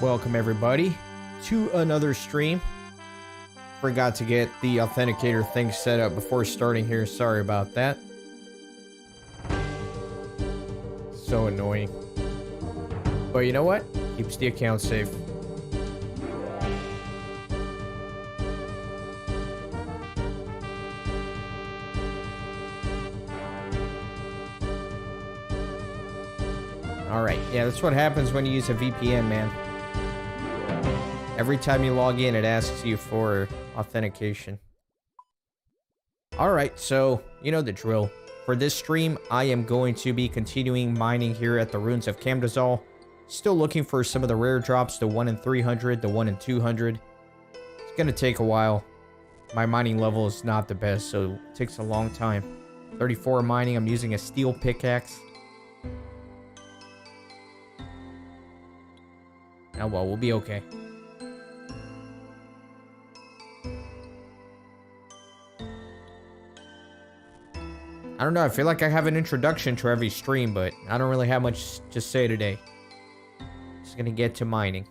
Welcome everybody to another stream. Forgot to get the authenticator thing set up before starting here. Sorry about that. So annoying. But you know what? Keeps the account safe. Alright, yeah, that's what happens when you use a VPN, man. Every time you log in, it asks you for authentication. Alright, so, you know the drill. For this stream, I am going to be continuing mining here at the ruins of Camdozaal. Still looking for some of the rare drops, the 1 in 300, the 1 in 200. It's gonna take a while. My mining level is not the best, so it takes a long time. 34 mining, I'm using a steel pickaxe. Oh well, we'll be okay. I don't know, I feel like I have an introduction to every stream, but I don't really have much to say today. Just gonna get to mining.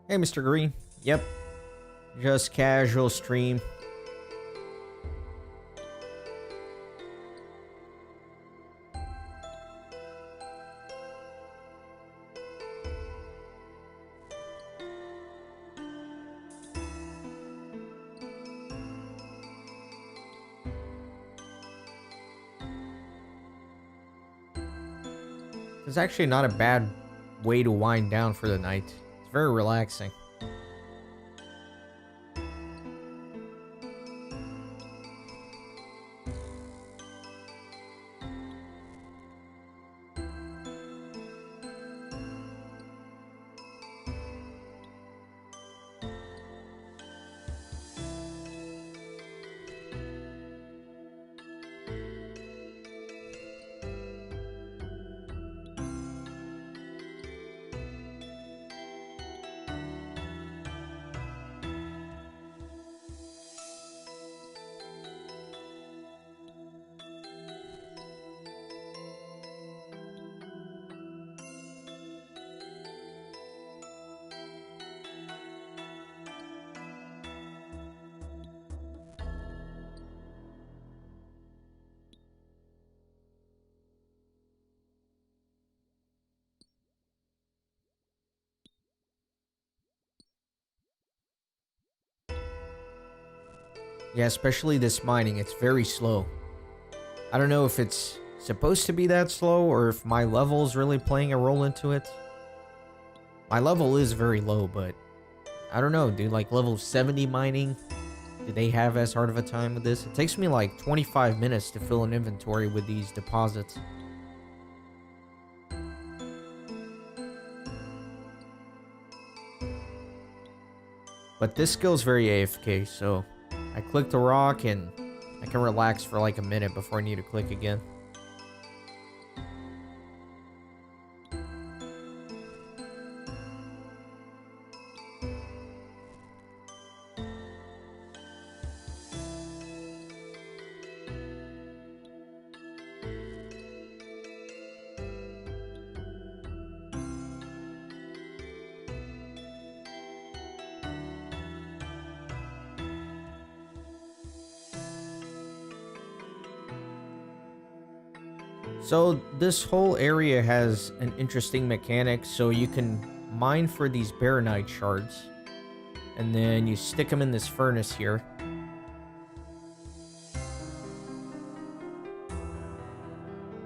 Hey, Mr. Green. Yep. Just casual stream. It's actually not a bad way to wind down for the night. It's very relaxing. Yeah, especially this mining, it's very slow. I don't know if it's supposed to be that slow or if my level is really playing a role into it. My level is very low, but I don't know, dude. Like level 70 mining, do they have as hard of a time with this? It takes me like 25 minutes to fill an inventory with these deposits. But this skill's very AFK, so I click the rock and I can relax for like a minute before I need to click again. So this whole area has an interesting mechanic. So you can mine for these baronite shards, and then you stick them in this furnace here.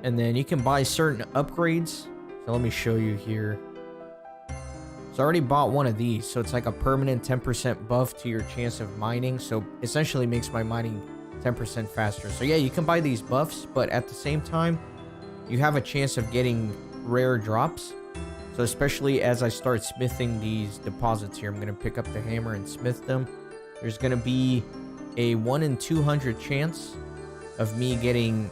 And then you can buy certain upgrades. So let me show you here. So I already bought one of these. So it's like a permanent 10% buff to your chance of mining. So essentially makes my mining 10% faster. So yeah, you can buy these buffs, but at the same time, you have a chance of getting rare drops. So especially as I start smithing these deposits here, I'm going to pick up the hammer and smith them. There's going to be a 1 in 200 chance of me getting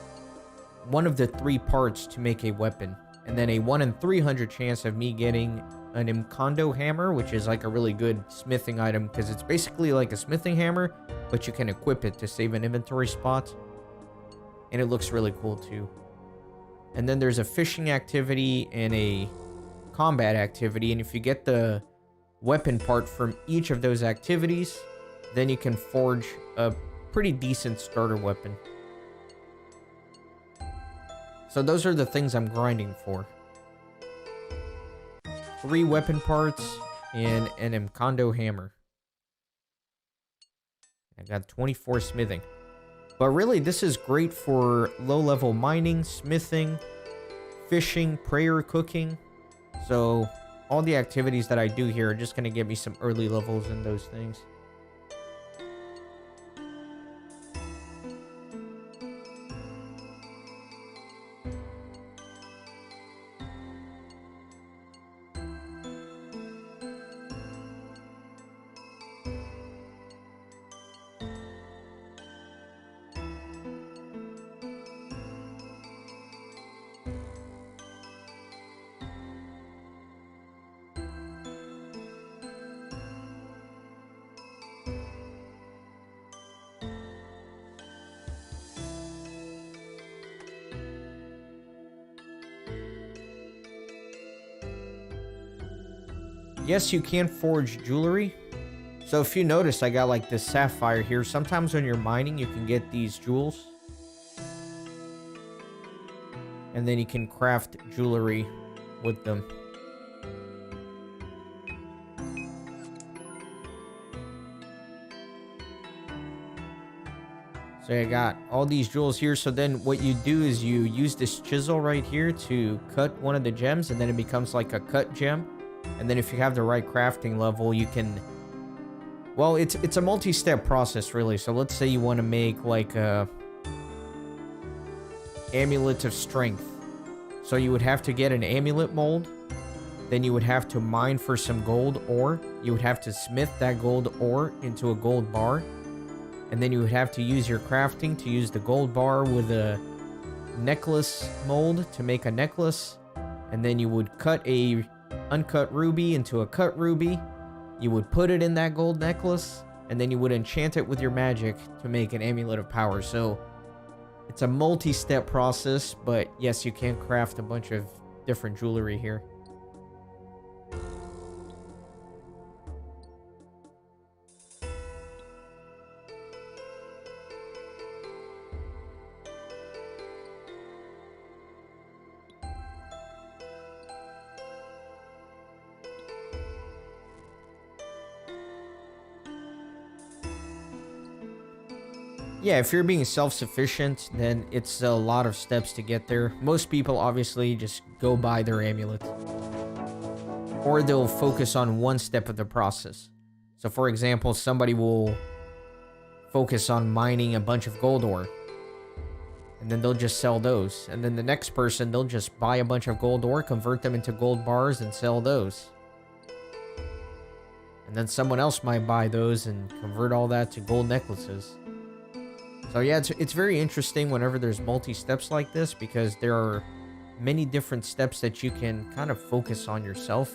one of the 3 parts to make a weapon. And then a 1 in 300 chance of me getting an Camdozaal hammer, which is like a really good smithing item because it's basically like a smithing hammer, but you can equip it to save an inventory spot. And it looks really cool too. And then there's a fishing activity and a combat activity. And if you get the weapon part from each of those activities, then you can forge a pretty decent starter weapon. So those are the things I'm grinding for. 3 weapon parts and an Camdozaal hammer. I got 24 smithing. But really, this is great for low-level mining, smithing, fishing, prayer cooking. So all the activities that I do here are just going to get me some early levels in those things. yes, you can forge jewelry. So if you notice, I got like this sapphire here. Sometimes when you're mining, you can get these jewels. And then you can craft jewelry with them. So I got all these jewels here. So then what you do is you use this chisel right here to cut one of the gems, and then it becomes like a cut gem. And then if you have the right crafting level, you can... Well, it's a multi-step process, really. So let's say you want to make like a amulet of strength. So you would have to get an amulet mold. Then you would have to mine for some gold ore. You would have to smith that gold ore into a gold bar. And then you would have to use your crafting to use the gold bar with a necklace mold to make a necklace. And then you would cut a uncut ruby into a cut ruby. You would put it in that gold necklace. And then you would enchant it with your magic to make an amulet of power. So it's a multi-step process, but yes, you can craft a bunch of different jewelry here. Yeah, if you're being self-sufficient, then it's a lot of steps to get there. Most people obviously just go buy their amulet. Or they'll focus on one step of the process. So for example, somebody will focus on mining a bunch of gold ore. And then they'll just sell those. And then the next person, they'll just buy a bunch of gold ore, convert them into gold bars, and sell those. And then someone else might buy those and convert all that to gold necklaces. So yeah, it's very interesting whenever there's multi-steps like this, because there are many different steps that you can kind of focus on yourself.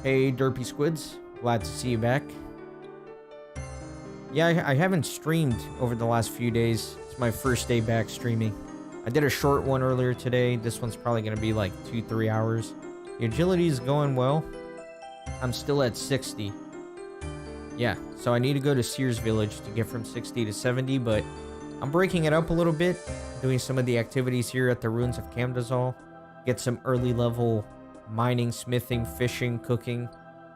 Hey, Derpy Squids. Glad to see you back. Yeah, I haven't streamed over the last few days. It's my first day back streaming. I did a short one earlier today. This one's probably going to be like 2-3 hours. The agility is going well. I'm still at 60. Yeah, so I need to go to Sears Village to get from 60 to 70, but I'm breaking it up a little bit, doing some of the activities here at the ruins of Camdozaal. Get some early level mining, smithing, fishing, cooking,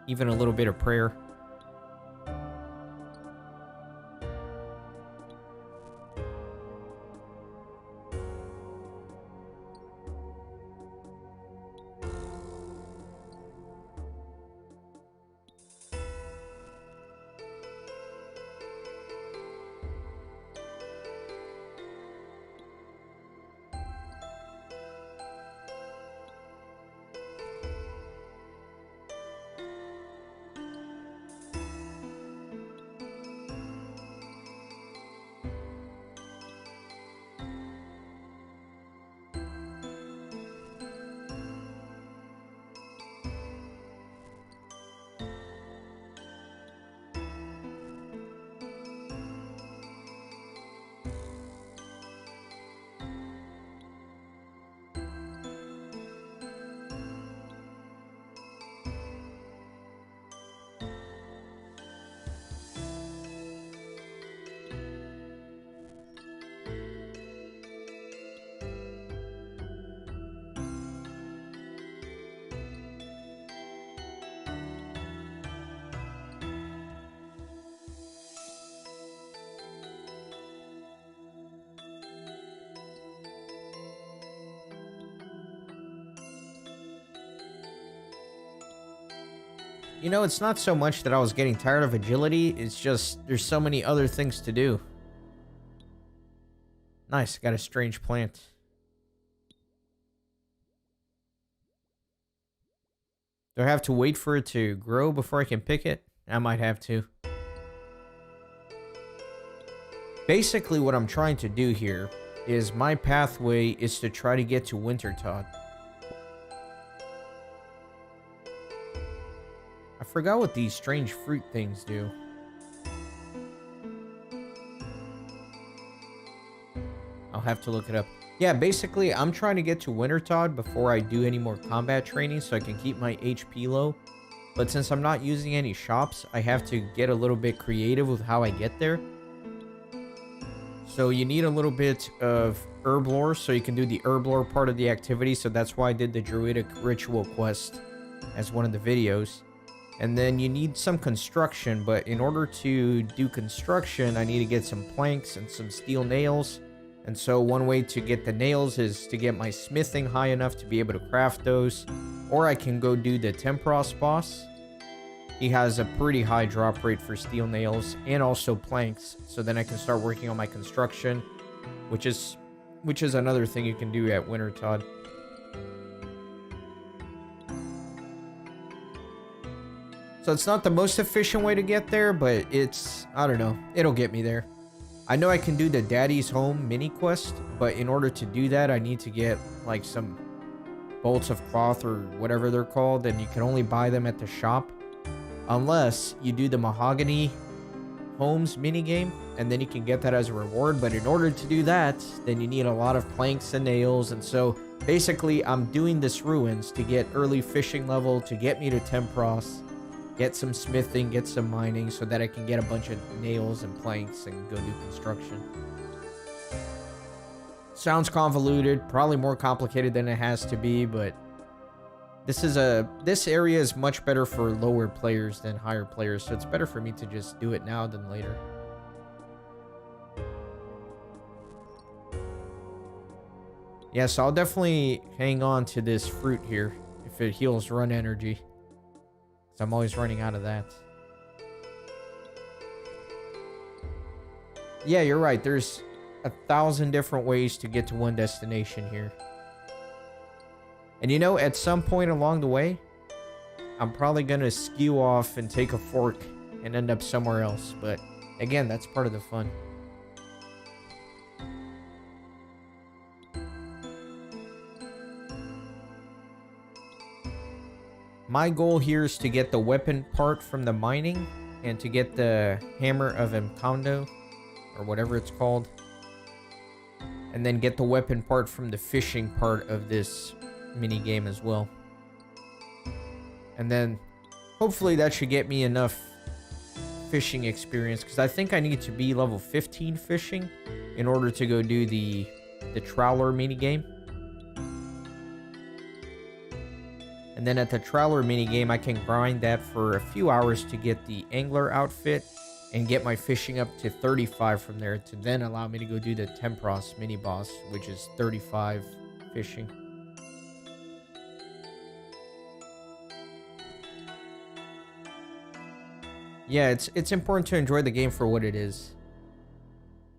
even a little bit of prayer. You know, it's not so much that I was getting tired of agility, it's just there's so many other things to do. Nice, got a strange plant. Do I have to wait for it to grow before I can pick it? I might have to. Basically, what I'm trying to do here is my pathway is to try to get to Wintertod. I forgot what these strange fruit things do. I'll have to look it up. Yeah, basically, I'm trying to get to Wintertod before I do any more combat training so I can keep my HP low. But since I'm not using any shops, I have to get a little bit creative with how I get there. So you need a little bit of herb lore so you can do the herb lore part of the activity. So that's why I did the druidic ritual quest as one of the videos. And then you need some construction, but in order to do construction, I need to get some planks and some steel nails. And so one way to get the nails is to get my smithing high enough to be able to craft those. Or I can go do the Tempros boss. He has a pretty high drop rate for steel nails and also planks. So then I can start working on my construction, which is another thing you can do at Wintertod. So it's not the most efficient way to get there, but it's, I don't know, it'll get me there. I know I can do the Daddy's Home mini quest, but in order to do that, I need to get like some bolts of cloth or whatever they're called, and you can only buy them at the shop. Unless you do the Mahogany Homes minigame, and then you can get that as a reward. But in order to do that, then you need a lot of planks and nails. And so basically, I'm doing this ruins to get early fishing level, to get me to Tempros, get some smithing, get some mining, so that I can get a bunch of nails and planks and go do construction. Sounds convoluted, probably more complicated than it has to be, but this area is much better for lower players than higher players, so it's better for me to just do it now than later. Yeah, so I'll definitely hang on to this fruit here if it heals run energy, because I'm always running out of that. Yeah, you're right. There's 1,000 different ways to get to one destination here. And you know, at some point along the way, I'm probably going to skew off and take a fork and end up somewhere else. But again, that's part of the fun. My goal here is to get the weapon part from the mining and to get the hammer of Camdo, or whatever it's called. And then get the weapon part from the fishing part of this mini game as well. And then hopefully that should get me enough fishing experience, because I think I need to be level 15 fishing in order to go do the trawler mini game. And then at the trawler mini game, I can grind that for a few hours to get the angler outfit and get my fishing up to 35 from there, to then allow me to go do the Tempros mini boss, which is 35 fishing. Yeah, it's important to enjoy the game for what it is.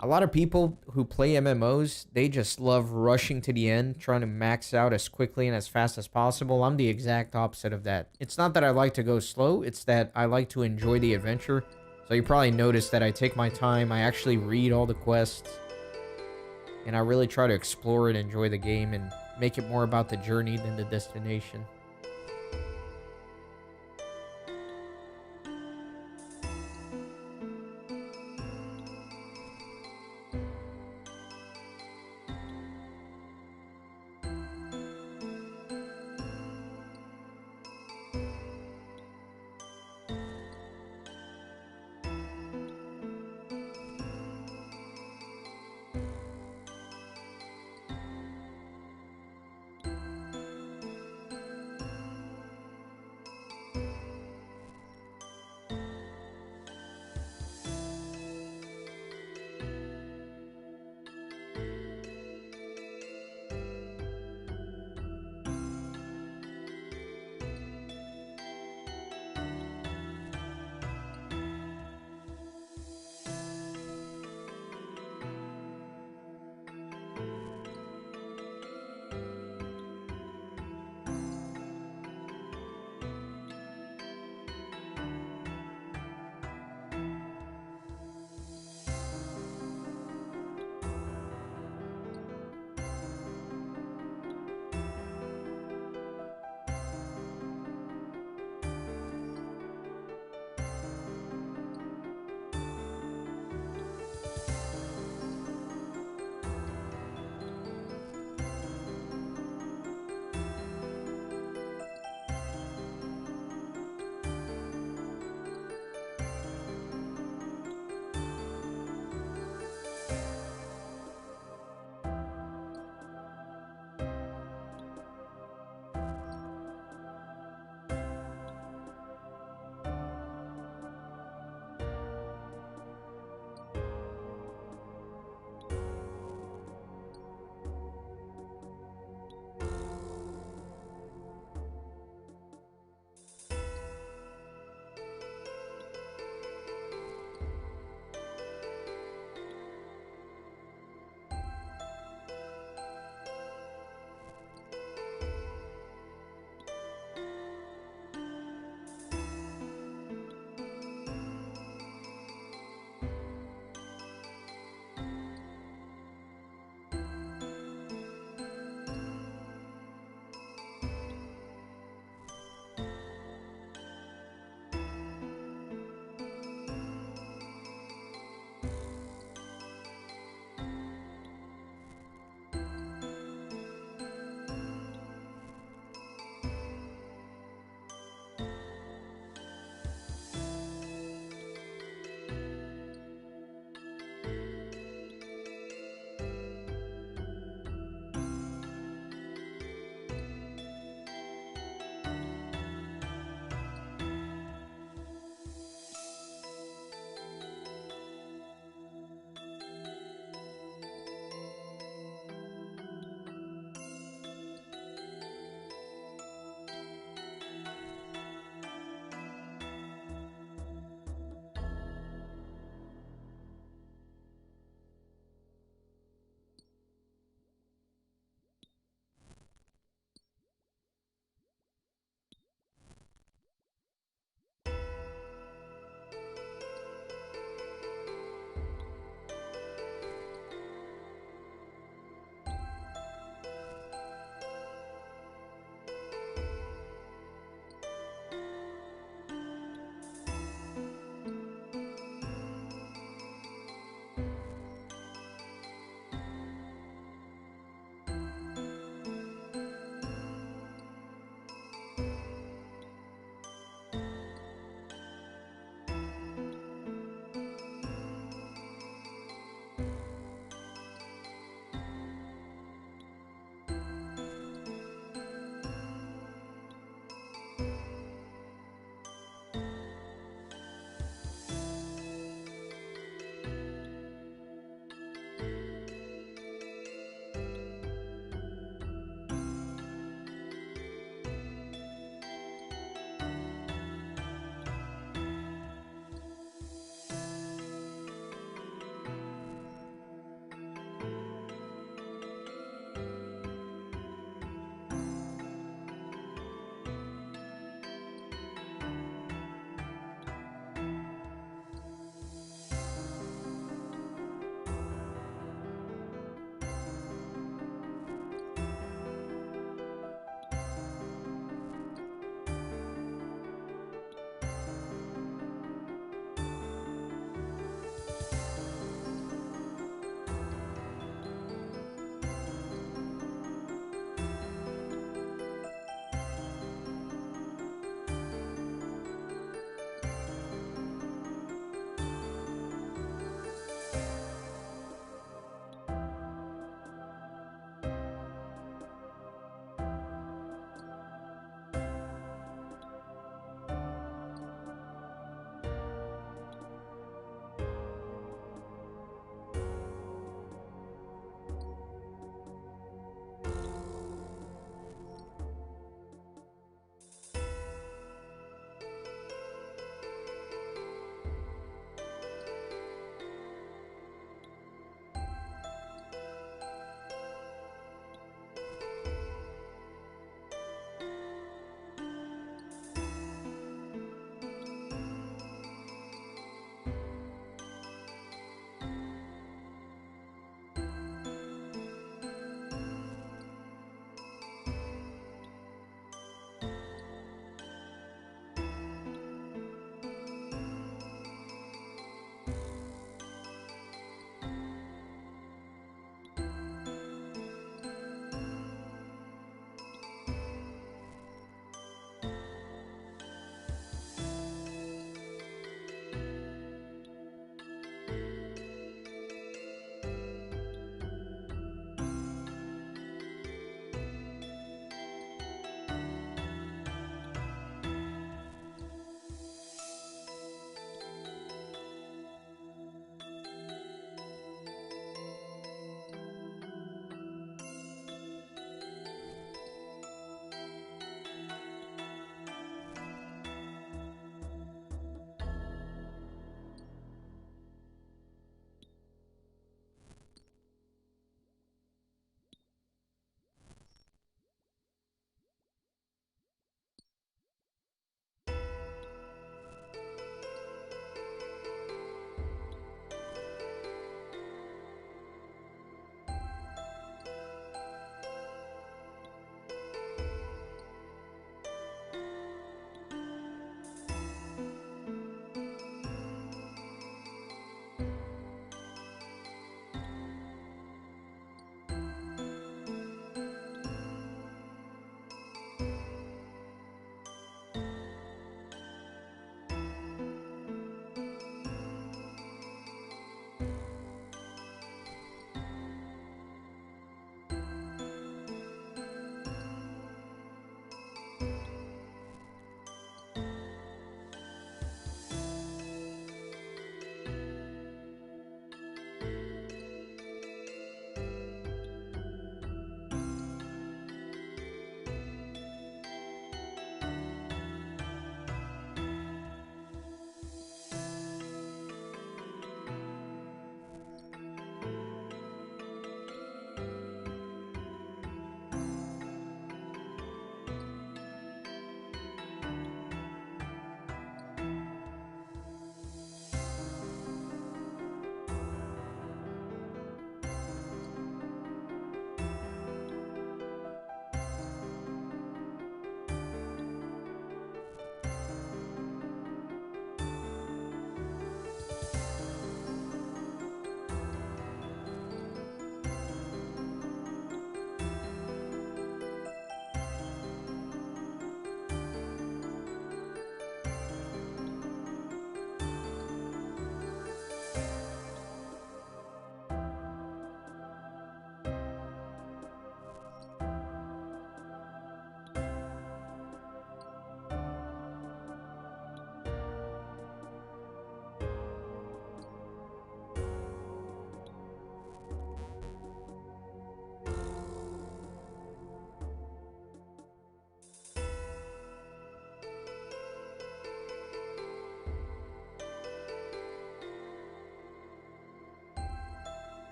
A lot of people who play MMOs, they just love rushing to the end, trying to max out as quickly and as fast as possible. I'm the exact opposite of that. It's not that I like to go slow, it's that I like to enjoy the adventure. So you probably noticed that I take my time, I actually read all the quests, and I really try to explore and enjoy the game and make it more about the journey than the destination.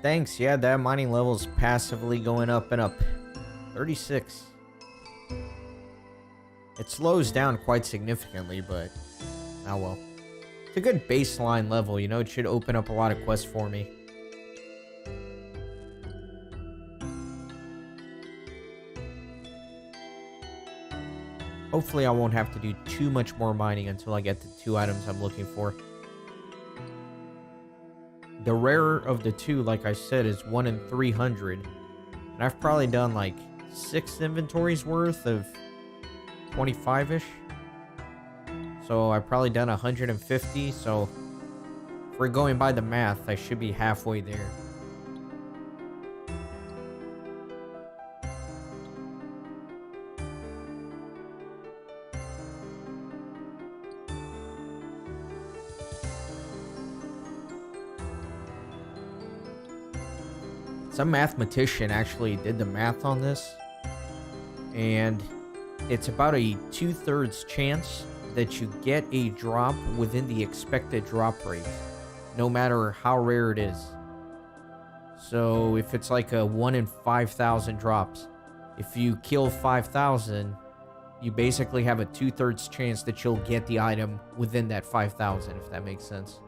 Thanks. Yeah, that mining level is passively going up and up. 36. It slows down quite significantly, but oh well. It's a good baseline level, you know, it should open up a lot of quests for me. Hopefully I won't have to do too much more mining until I get the 2 items I'm looking for. The rarer of the 2, like I said, is 1 in 300. And I've probably done like 6 inventories worth of 25-ish. So I've probably done 150. So if we're going by the math, I should be halfway there. Some mathematician actually did the math on this, and it's about a 2/3 chance that you get a drop within the expected drop rate, no matter how rare it is. So if it's like a 1 in 5,000 drops, if you kill 5,000, you basically have a 2/3 chance that you'll get the item within that 5,000, if that makes sense.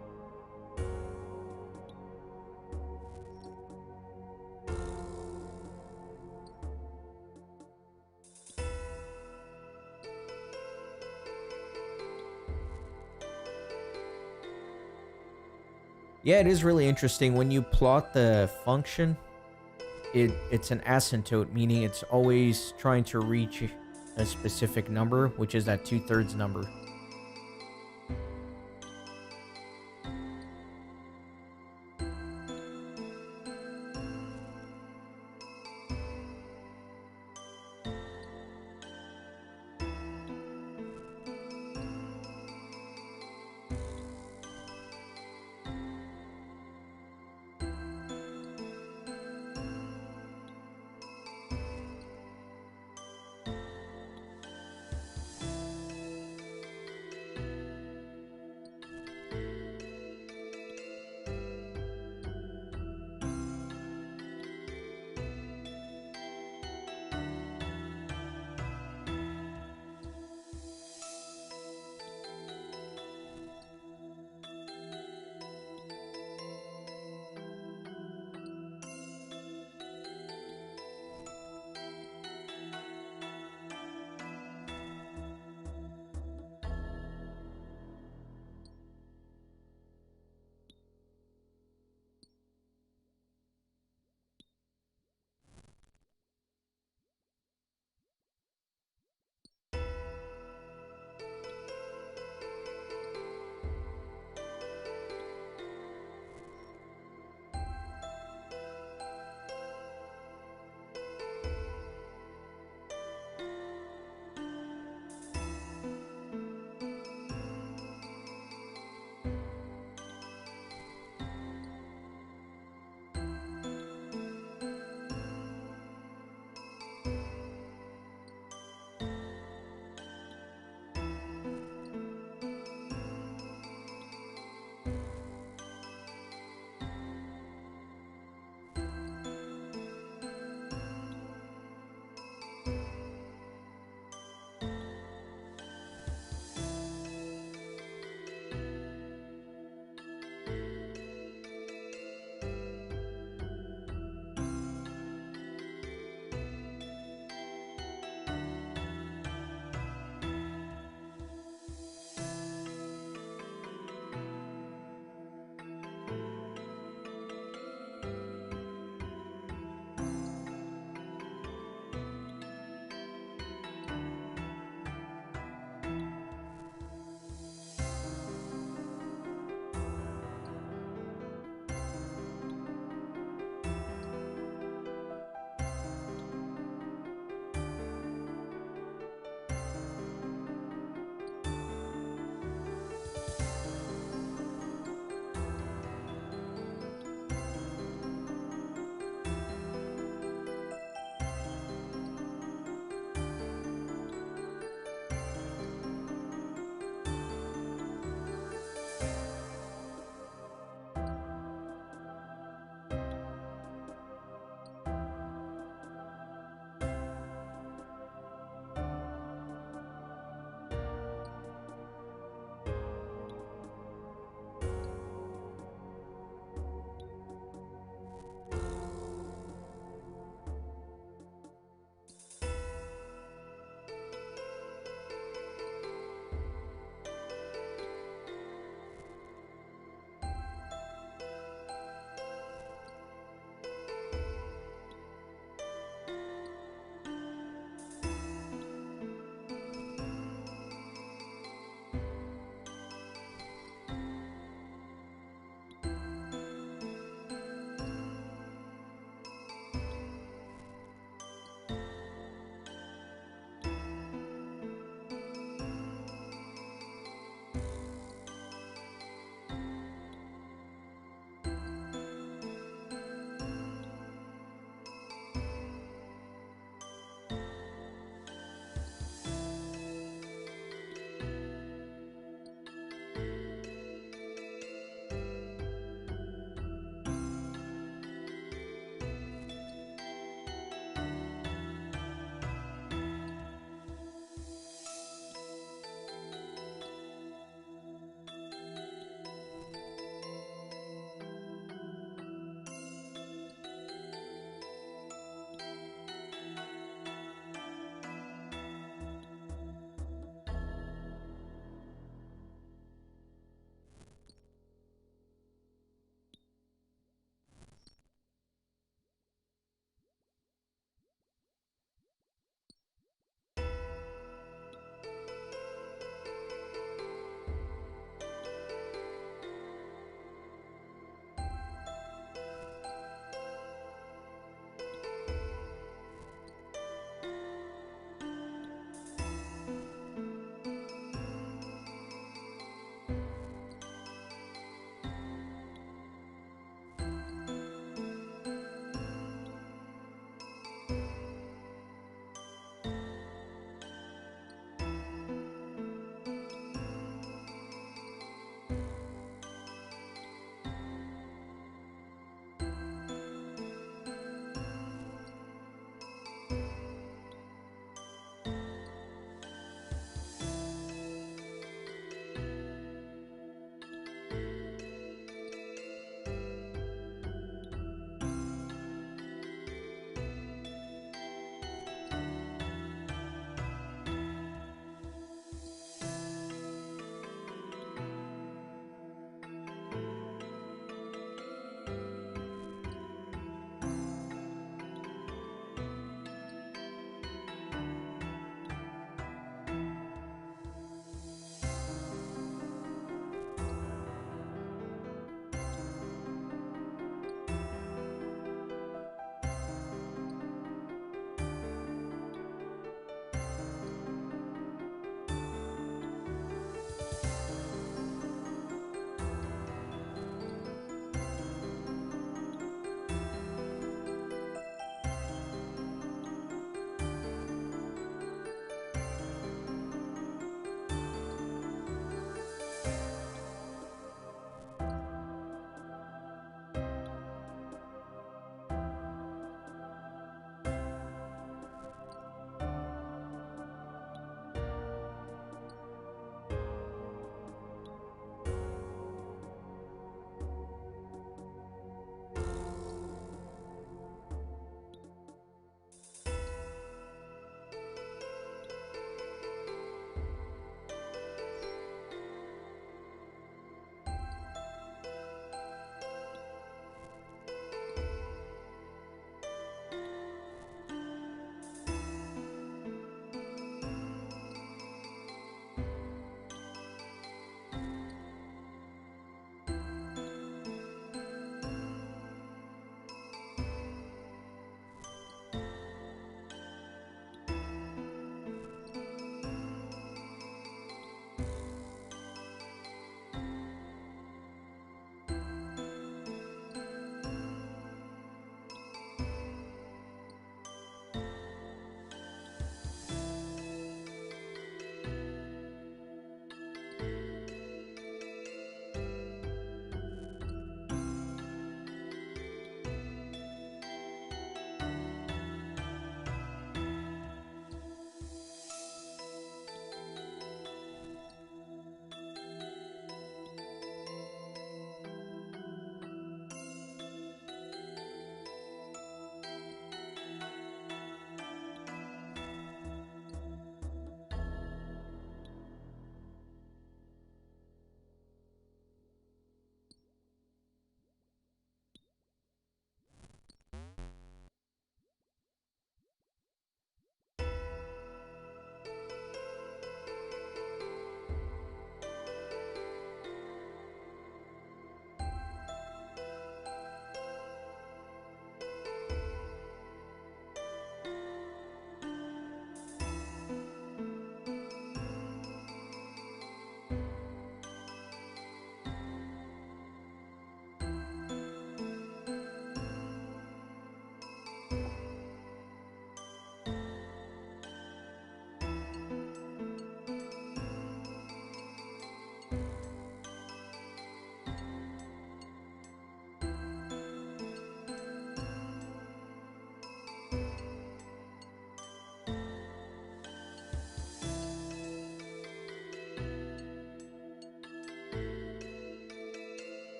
Yeah, it is really interesting. When you plot the function, it's an asymptote, meaning it's always trying to reach a specific number, which is that 2/3 number.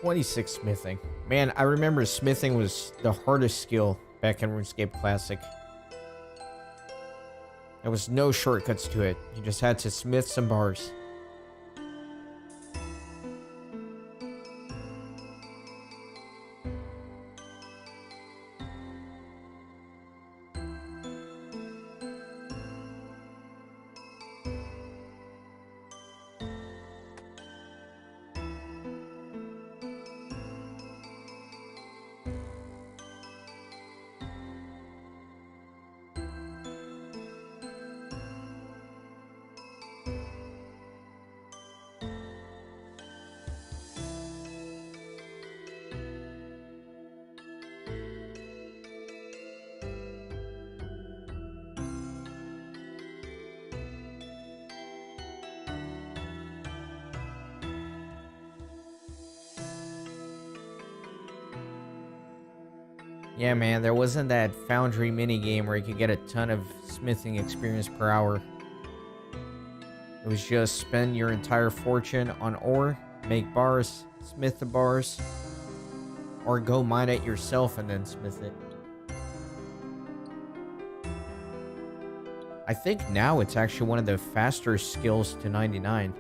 26 smithing. Man, I remember smithing was the hardest skill back in RuneScape Classic. There was no shortcuts to it. You just had to smith some bars. Yeah, man, there wasn't that Foundry minigame where you could get a ton of smithing experience per hour. It was just spend your entire fortune on ore, make bars, smith the bars, or go mine it yourself and then smith it. I think now it's actually one of the faster skills to 99.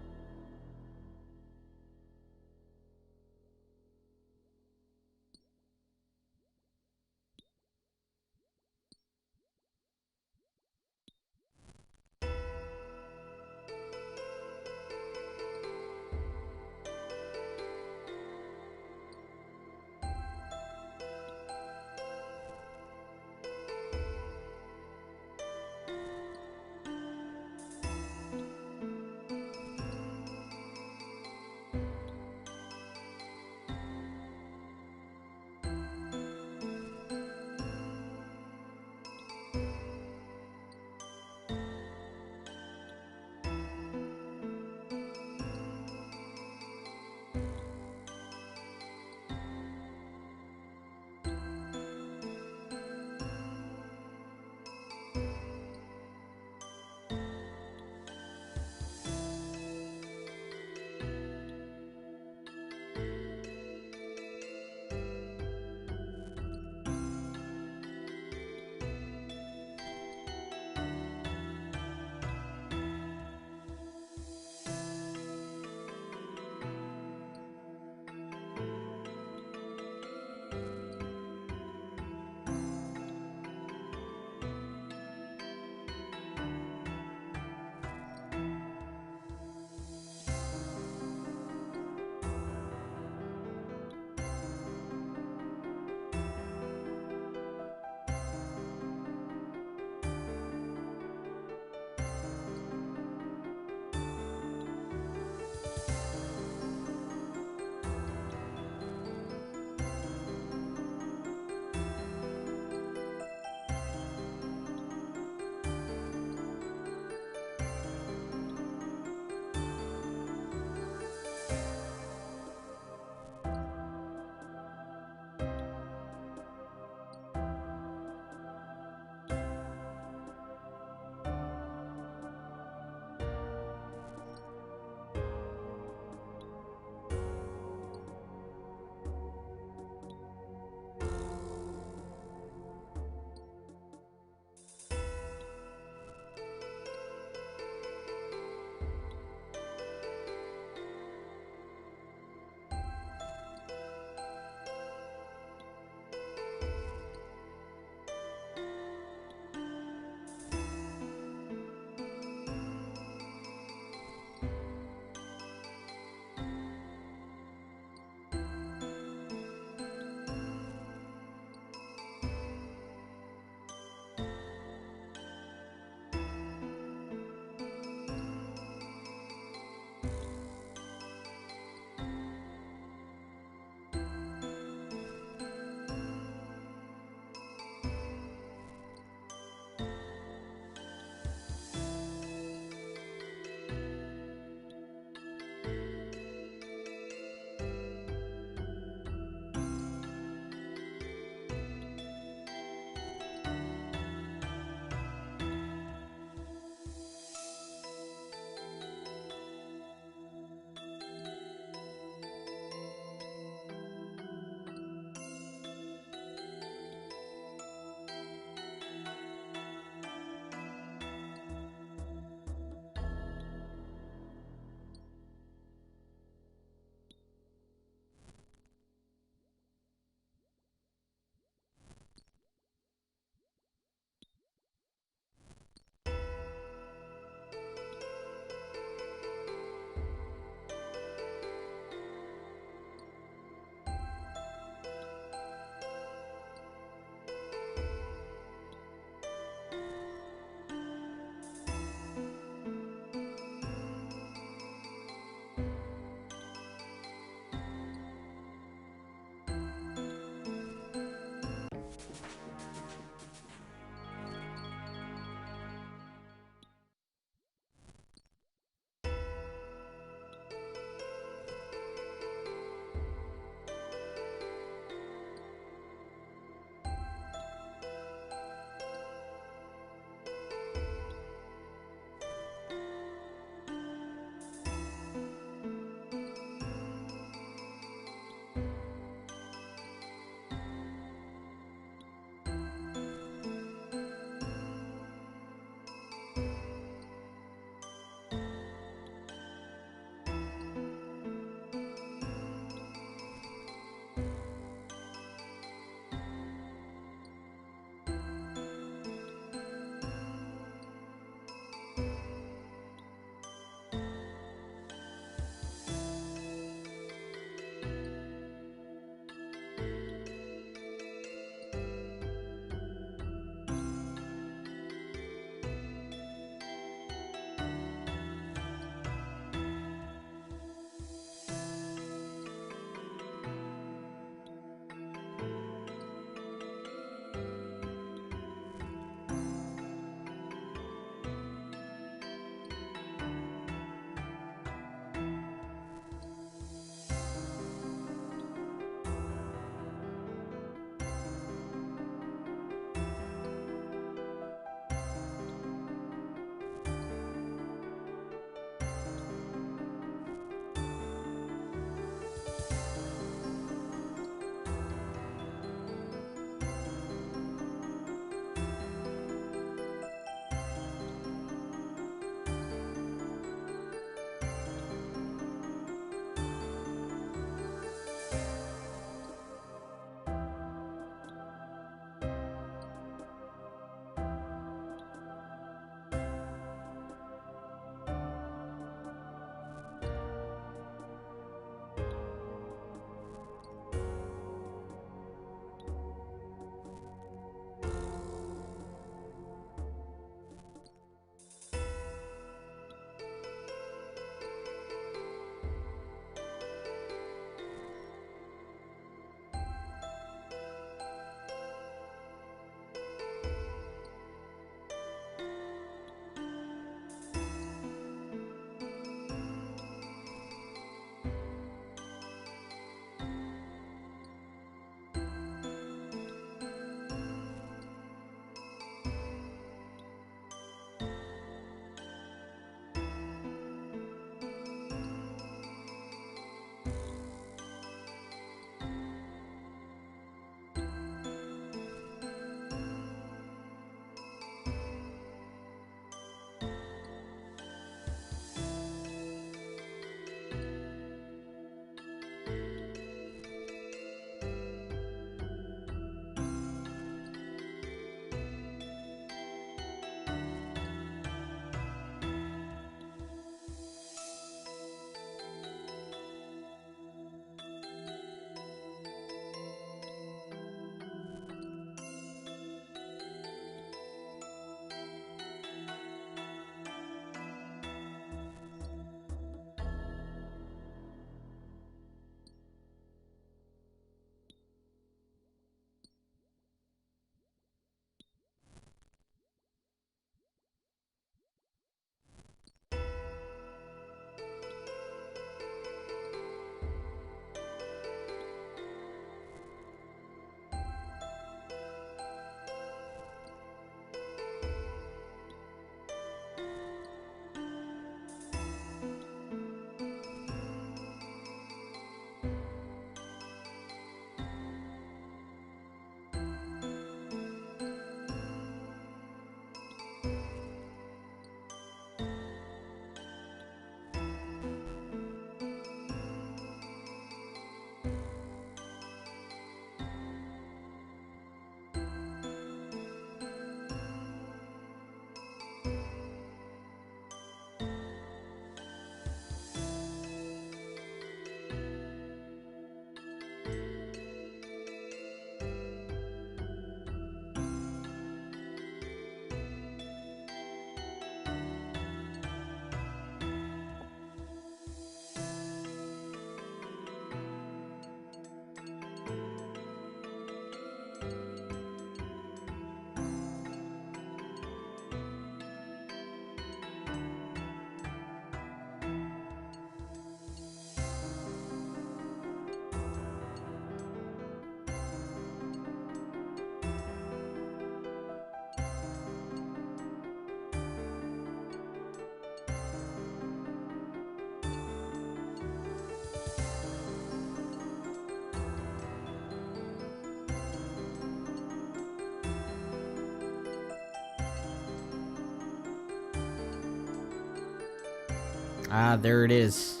Ah, there it is.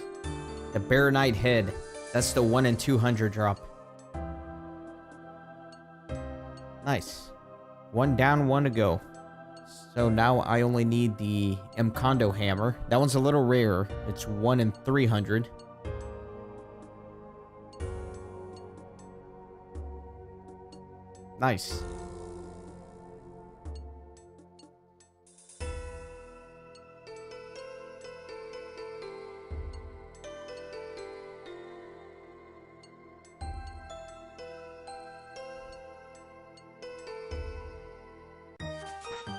The Bear Knight head. That's the 1 in 200 drop. Nice. One down, one to go. So now I only need the Mkondo hammer. That one's a little rarer. It's 1 in 300. Nice.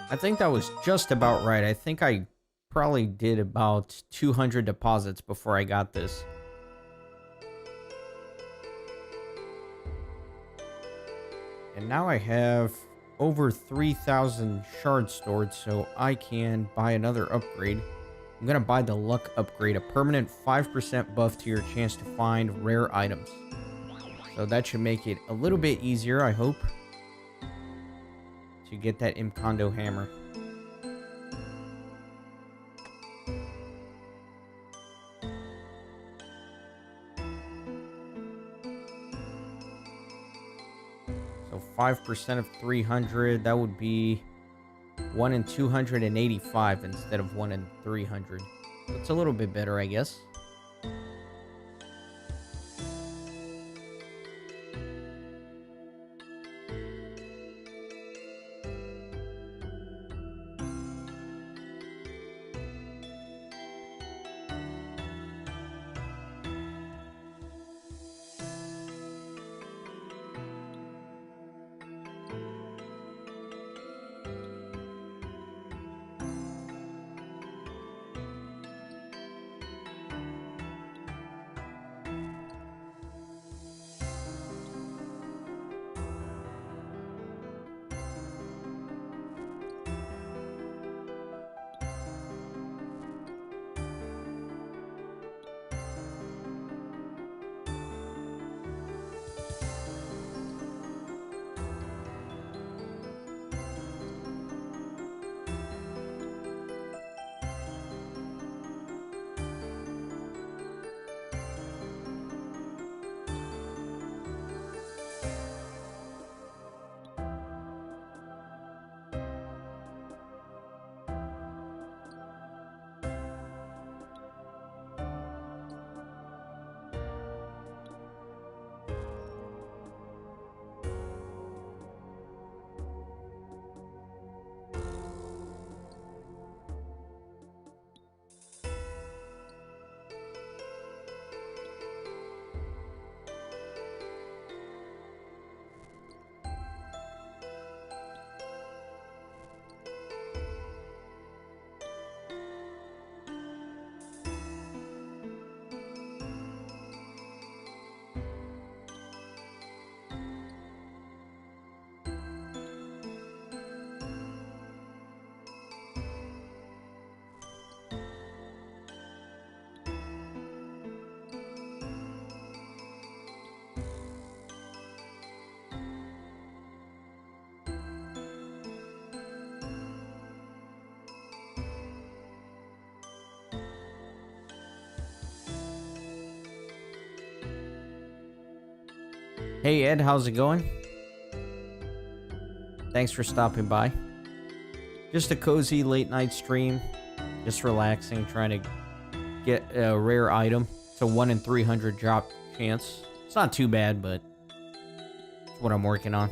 I think that was just about right. I think I probably did about 200 deposits before I got this. And now I have over 3,000 shards stored, so I can buy another upgrade. I'm going to buy the luck upgrade, a permanent 5% buff to your chance to find rare items. So that should make it a little bit easier, I hope, to get that Mkondo hammer. So 5% of 300, that would be 1 in 285 instead of 1 in 300. That's a little bit better, I guess. Hey Ed, how's it going? Thanks for stopping by. Just a cozy late night stream. Just relaxing, trying to get a rare item. It's a 1 in 300 drop chance. It's not too bad, but it's what I'm working on.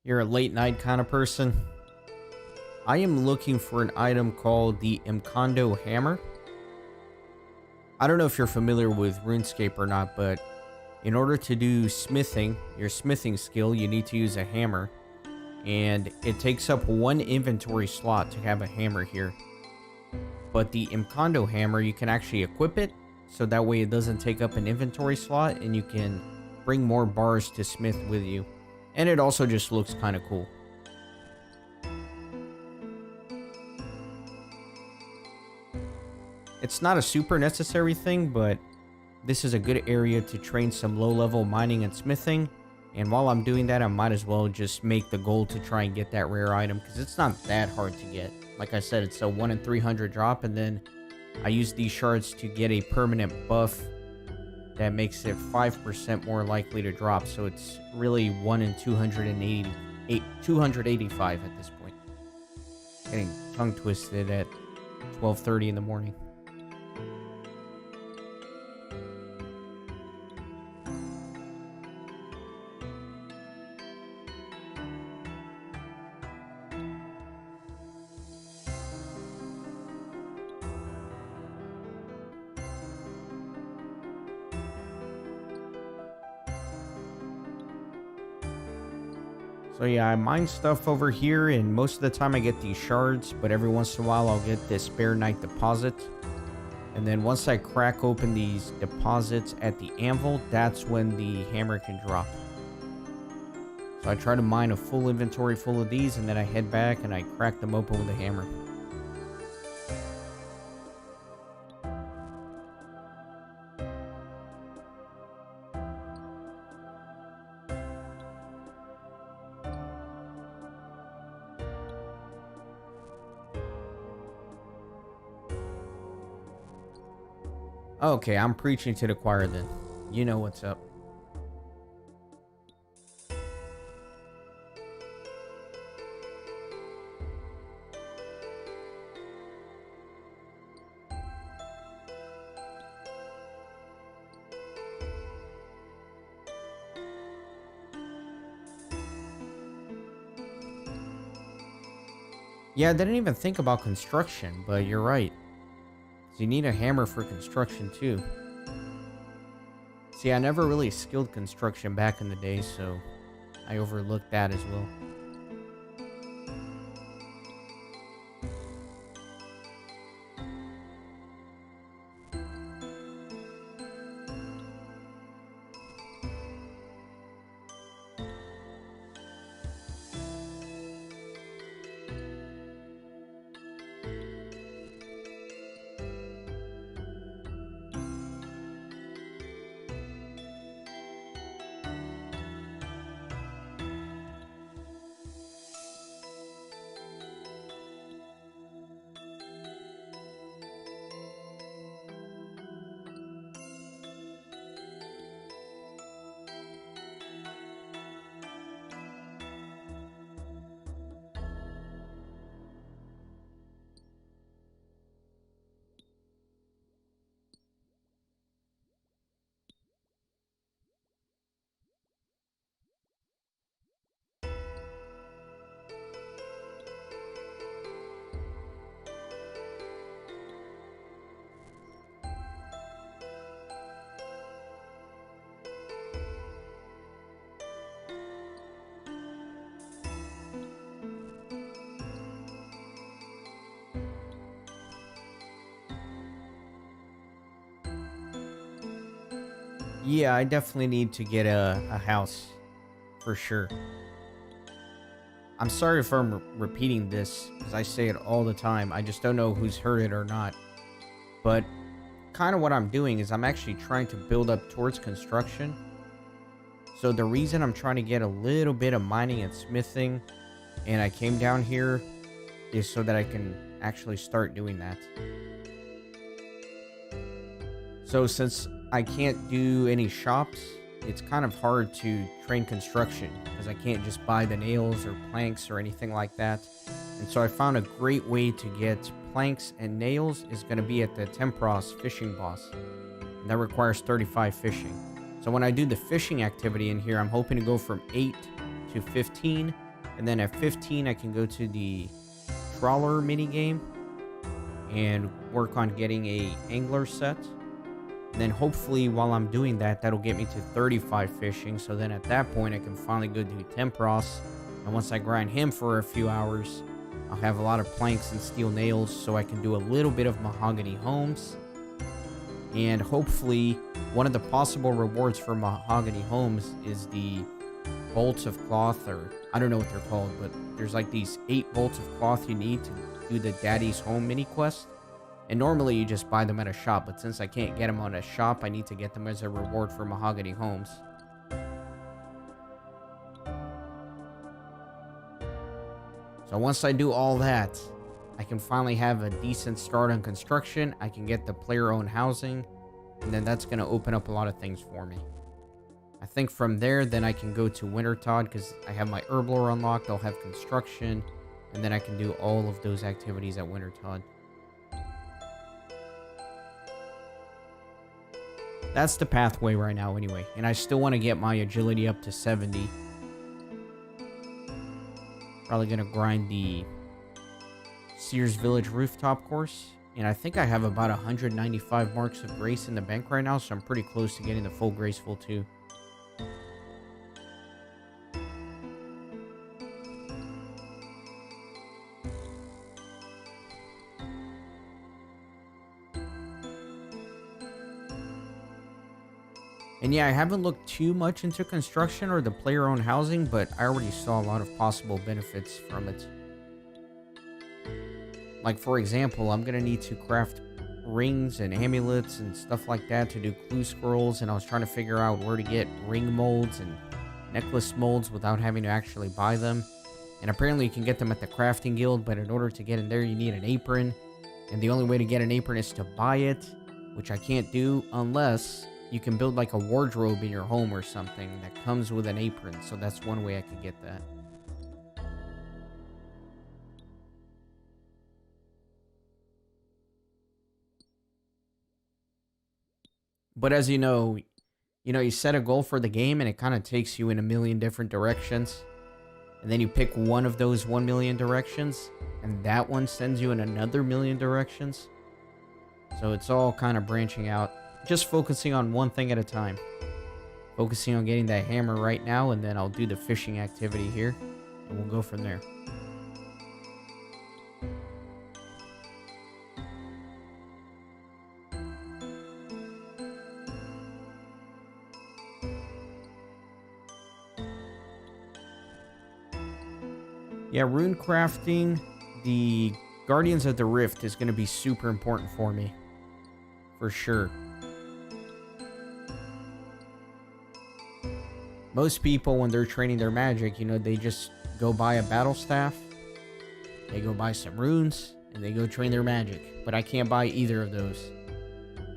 you're a late night kind of person, I am looking for an item called the Mkondo Hammer. I don't know if you're familiar with RuneScape or not, but in order to do smithing, your smithing skill, you need to use a hammer. And it takes up 1 inventory slot to have a hammer here. But the Mkondo Hammer, you can actually equip it, so that way it doesn't take up an inventory slot, and you can bring more bars to smith with you. And it also just looks kind of cool. It's not a super necessary thing, but this is a good area to train some low-level mining and smithing. And while I'm doing that, I might as well just make the goal to try and get that rare item, because it's not that hard to get. Like I said, it's a 1 in 300 drop, and then I use these shards to get a permanent buff that makes it 5% more likely to drop. So it's really 1 in 285 at this point. Getting tongue twisted at 12:30 in the morning. So yeah, I mine stuff over here, and most of the time I get these shards, but every once in a while I'll get this Spare Knight deposit. And then once I crack open these deposits at the anvil, that's when the hammer can drop. So I try to mine a full inventory full of these, and then I head back and I crack them open with a hammer. Okay, I'm preaching to the choir then. You know what's up. Yeah, I didn't even think about construction, but you're right. You need a hammer for construction too. See, I never really skilled construction back in the day, so I overlooked that as well. Yeah, I definitely need to get a house, for sure. I'm sorry if I'm repeating this, because I say it all the time. I just don't know who's heard it or not. But kind of what I'm doing is I'm actually trying to build up towards construction. So the reason I'm trying to get a little bit of mining and smithing, and I came down here, is so that I can actually start doing that. So since I can't do any shops, it's kind of hard to train construction because I can't just buy the nails or planks or anything like that. And so I found a great way to get planks and nails is going to be at the Tempros fishing boss. And that requires 35 fishing. So when I do the fishing activity in here, I'm hoping to go from 8 to 15 And then at 15, I can go to the trawler mini game and work on getting a angler set. And then hopefully while I'm doing that, that'll get me to 35 fishing. So then at that point, I can finally go do Tempros. And once I grind him for a few hours, I'll have a lot of planks and steel nails, so I can do a little bit of mahogany homes. And hopefully, one of the possible rewards for mahogany homes is the bolts of cloth, or I don't know what they're called, but there's like these 8 bolts of cloth you need to do the Daddy's Home mini quest. And normally you just buy them at a shop, but since I can't get them on a shop, I need to get them as a reward for mahogany homes. So once I do all that, I can finally have a decent start on construction. I can get the player-owned housing, and then that's going to open up a lot of things for me. I think from there, then I can go to Wintertod, because I have my Herblore unlocked. I'll have construction, and then I can do all of those activities at Wintertod. That's the pathway right now anyway, and I still want to get my agility up to 70. Probably going to grind the Sears Village rooftop course, and I think I have about 195 marks of grace in the bank right now, so I'm pretty close to getting the full graceful too. And yeah, I haven't looked too much into construction or the player-owned housing, but I already saw a lot of possible benefits from it. Like, for example, I'm going to need to craft rings and amulets and stuff like that to do clue scrolls, and I was trying to figure out where to get ring molds and necklace molds without having to actually buy them. And apparently you can get them at the crafting guild, but in order to get in there, you need an apron. And the only way to get an apron is to buy it, which I can't do unless you can build like a wardrobe in your home or something that comes with an apron. So that's one way I could get that. But as you know, you set a goal for the game and it kind of takes you in a million different directions. And then you pick one of those 1 million directions, and that one sends you in another million directions. So it's all kind of branching out. Just focusing on one thing at a time. Focusing on getting that hammer right now, and then I'll do the fishing activity here, and we'll go from there. Yeah, rune crafting, the Guardians of the Rift is going to be super important for me. For sure. Most people, when they're training their magic, they just go buy a battle staff, they go buy some runes, and they go train their magic. But I can't buy either of those.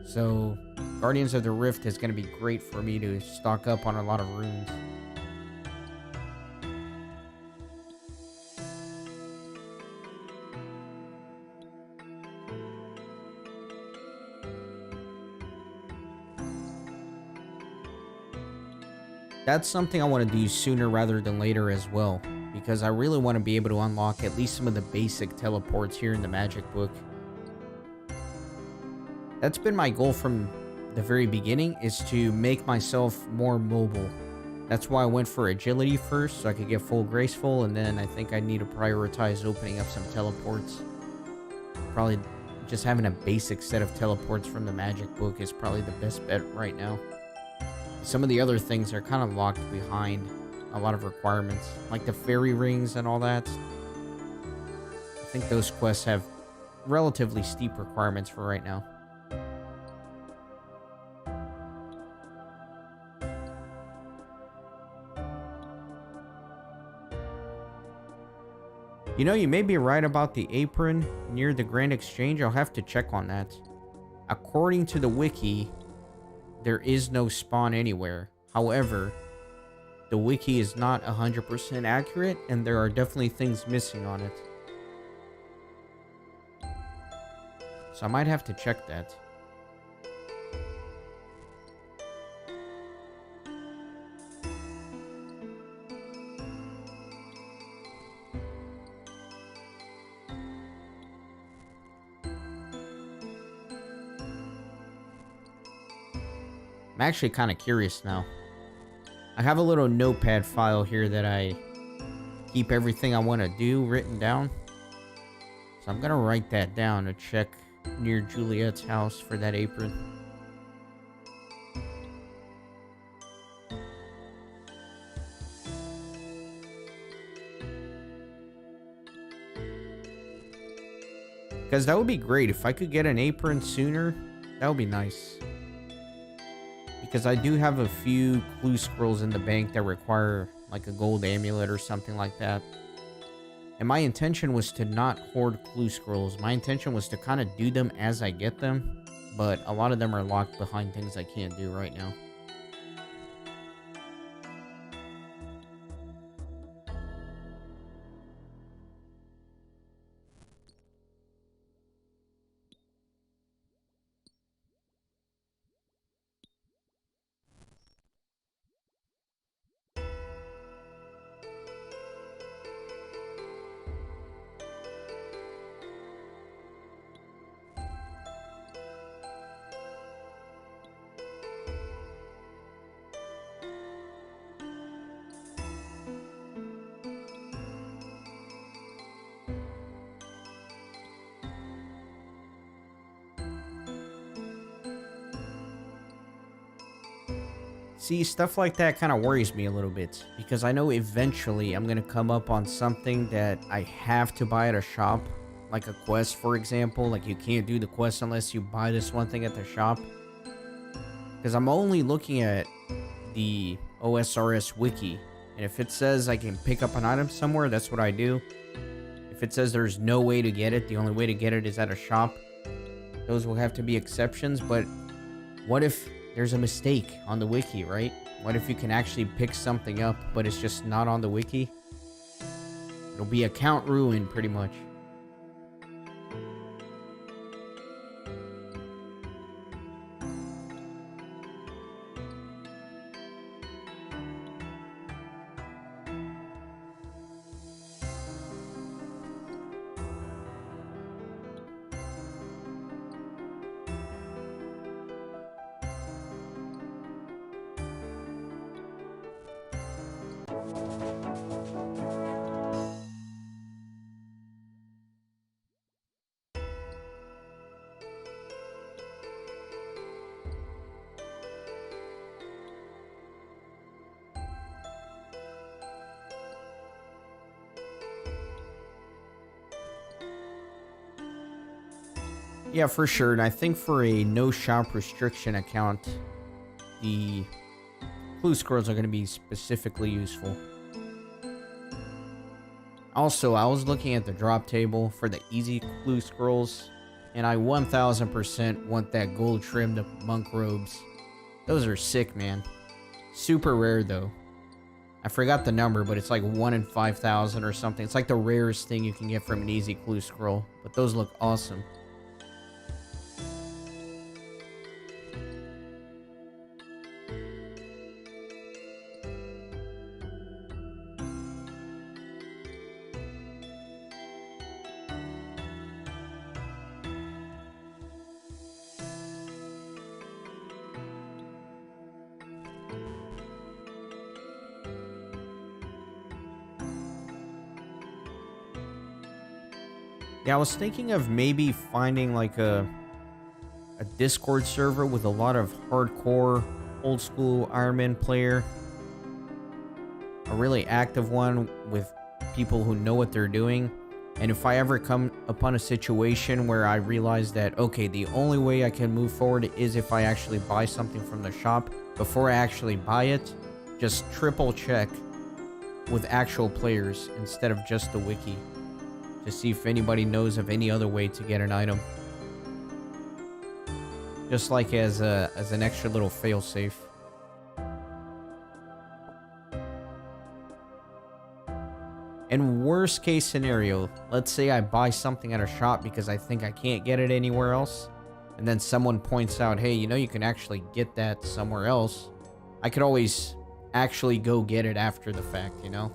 So, Guardians of the Rift is going to be great for me to stock up on a lot of runes. That's something I want to do sooner rather than later as well, because I really want to be able to unlock at least some of the basic teleports here in the magic book. That's been my goal from the very beginning, is to make myself more mobile. That's why I went for agility first, so I could get full graceful, and then I think I need to prioritize opening up some teleports. Probably just having a basic set of teleports from the magic book is probably the best bet right now. Some of the other things are kind of locked behind a lot of requirements, like the fairy rings and all that. I think those quests have relatively steep requirements for right now. You may be right about the apron near the Grand Exchange. I'll have to check on that. According to the wiki, there is no spawn anywhere. However, the wiki is not 100% accurate, and there are definitely things missing on it. So I might have to check that. I'm actually kind of curious now. I have a little notepad file here that I keep everything I want to do written down. So I'm going to write that down to check near Juliet's house for that apron. Because that would be great. If I could get an apron sooner, that would be nice. Because I do have a few clue scrolls in the bank that require like a gold amulet or something like that. And my intention was to not hoard clue scrolls. My intention was to kind of do them as I get them. But a lot of them are locked behind things I can't do right now. See, stuff like that kind of worries me a little bit, because I know eventually I'm going to come up on something that I have to buy at a shop, like a quest, for example. Like, you can't do the quest unless you buy this one thing at the shop. Because I'm only looking at the OSRS wiki, and if it says I can pick up an item somewhere, that's what I do. If it says there's no way to get it, the only way to get it is at a shop, those will have to be exceptions. But what if there's a mistake on the wiki, right? What if you can actually pick something up, but it's just not on the wiki? It'll be account ruined, pretty much. Yeah, for sure. And I think for a no shop restriction account, the clue scrolls are going to be specifically useful. Also, I was looking at the drop table for the easy clue scrolls, and I 1000% want that gold trimmed monk robes. Those are sick, man. Super rare, though. I forgot the number, but it's like 1 in 5,000 or something. It's like the rarest thing you can get from an easy clue scroll, but those look awesome. Yeah, I was thinking of maybe finding like a Discord server with a lot of hardcore Old School Ironman player. A really active one with people who know what they're doing. And if I ever come upon a situation where I realize that, okay, the only way I can move forward is if I actually buy something from the shop, before I actually buy it, just triple check with actual players instead of just the wiki, to see if anybody knows of any other way to get an item. Just like as an extra little failsafe. And worst case scenario, let's say I buy something at a shop because I think I can't get it anywhere else, and then someone points out, hey, you know, you can actually get that somewhere else. I could always actually go get it after the fact, you know?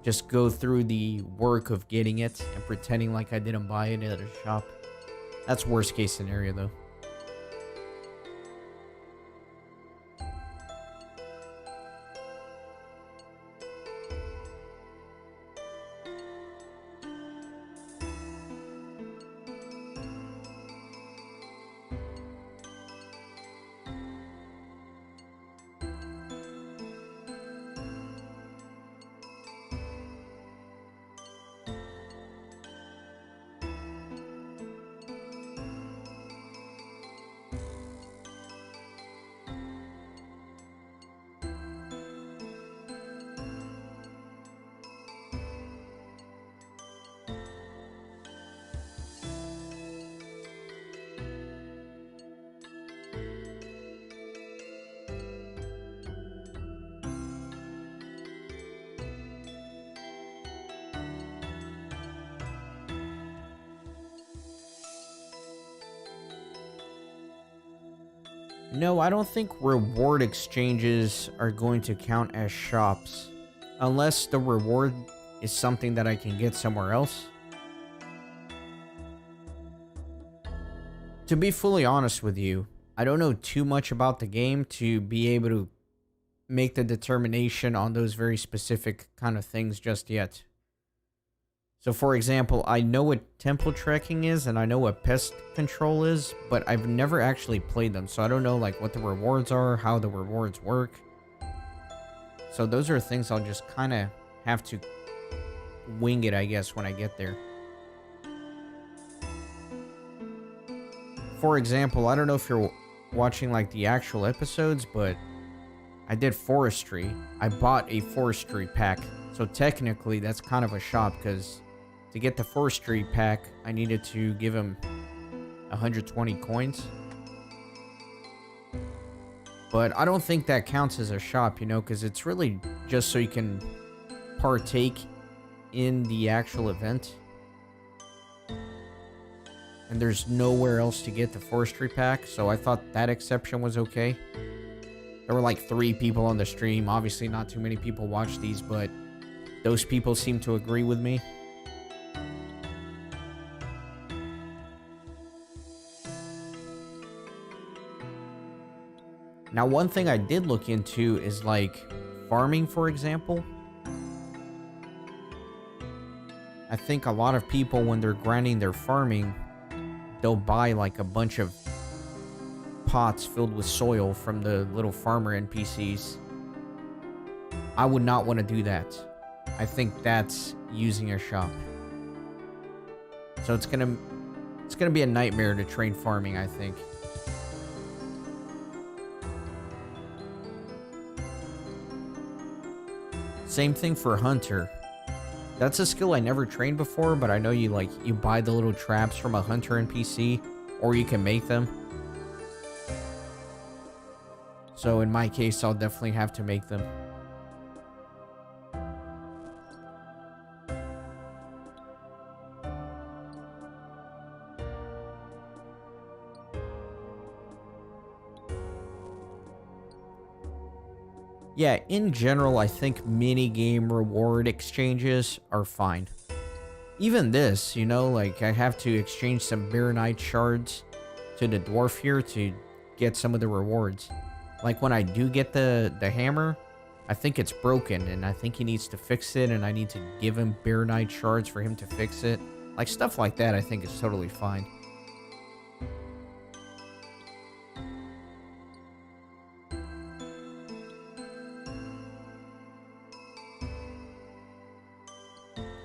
Just go through the work of getting it and pretending like I didn't buy it at a shop. That's worst case scenario, though. No, I don't think reward exchanges are going to count as shops. Unless the reward is something that I can get somewhere else. To be fully honest with you, I don't know too much about the game to be able to make the determination on those very specific kind of things just yet. So for example, I know what temple trekking is and I know what pest control is, but I've never actually played them. So I don't know like what the rewards are, how the rewards work. So those are things I'll just kind of have to wing it, I guess, when I get there. For example, I don't know if you're watching like the actual episodes, but I did forestry. I bought a forestry pack. So technically that's kind of a shop because to get the forestry pack, I needed to give him 120 coins. But I don't think that counts as a shop, you know, because it's really just so you can partake in the actual event. And there's nowhere else to get the forestry pack, so I thought that exception was okay. There were like 3 people on the stream. Obviously not too many people watch these, but those people seem to agree with me. Now, one thing I did look into is like farming, for example. I think a lot of people, when they're grinding their farming, they'll buy like a bunch of pots filled with soil from the little farmer NPCs. I would not want to do that. I think that's using a shop. So it's gonna be a nightmare to train farming, I think. Same thing for hunter. That's a skill I never trained before, but I know you buy the little traps from a hunter NPC, or you can make them. So in my case, I'll definitely have to make them. Yeah, in general, I think mini-game reward exchanges are fine. Even this, you know, like I have to exchange some Baronite shards to the dwarf here to get some of the rewards. Like when I do get the hammer, I think it's broken and I think he needs to fix it and I need to give him Baronite shards for him to fix it. Like stuff like that I think is totally fine.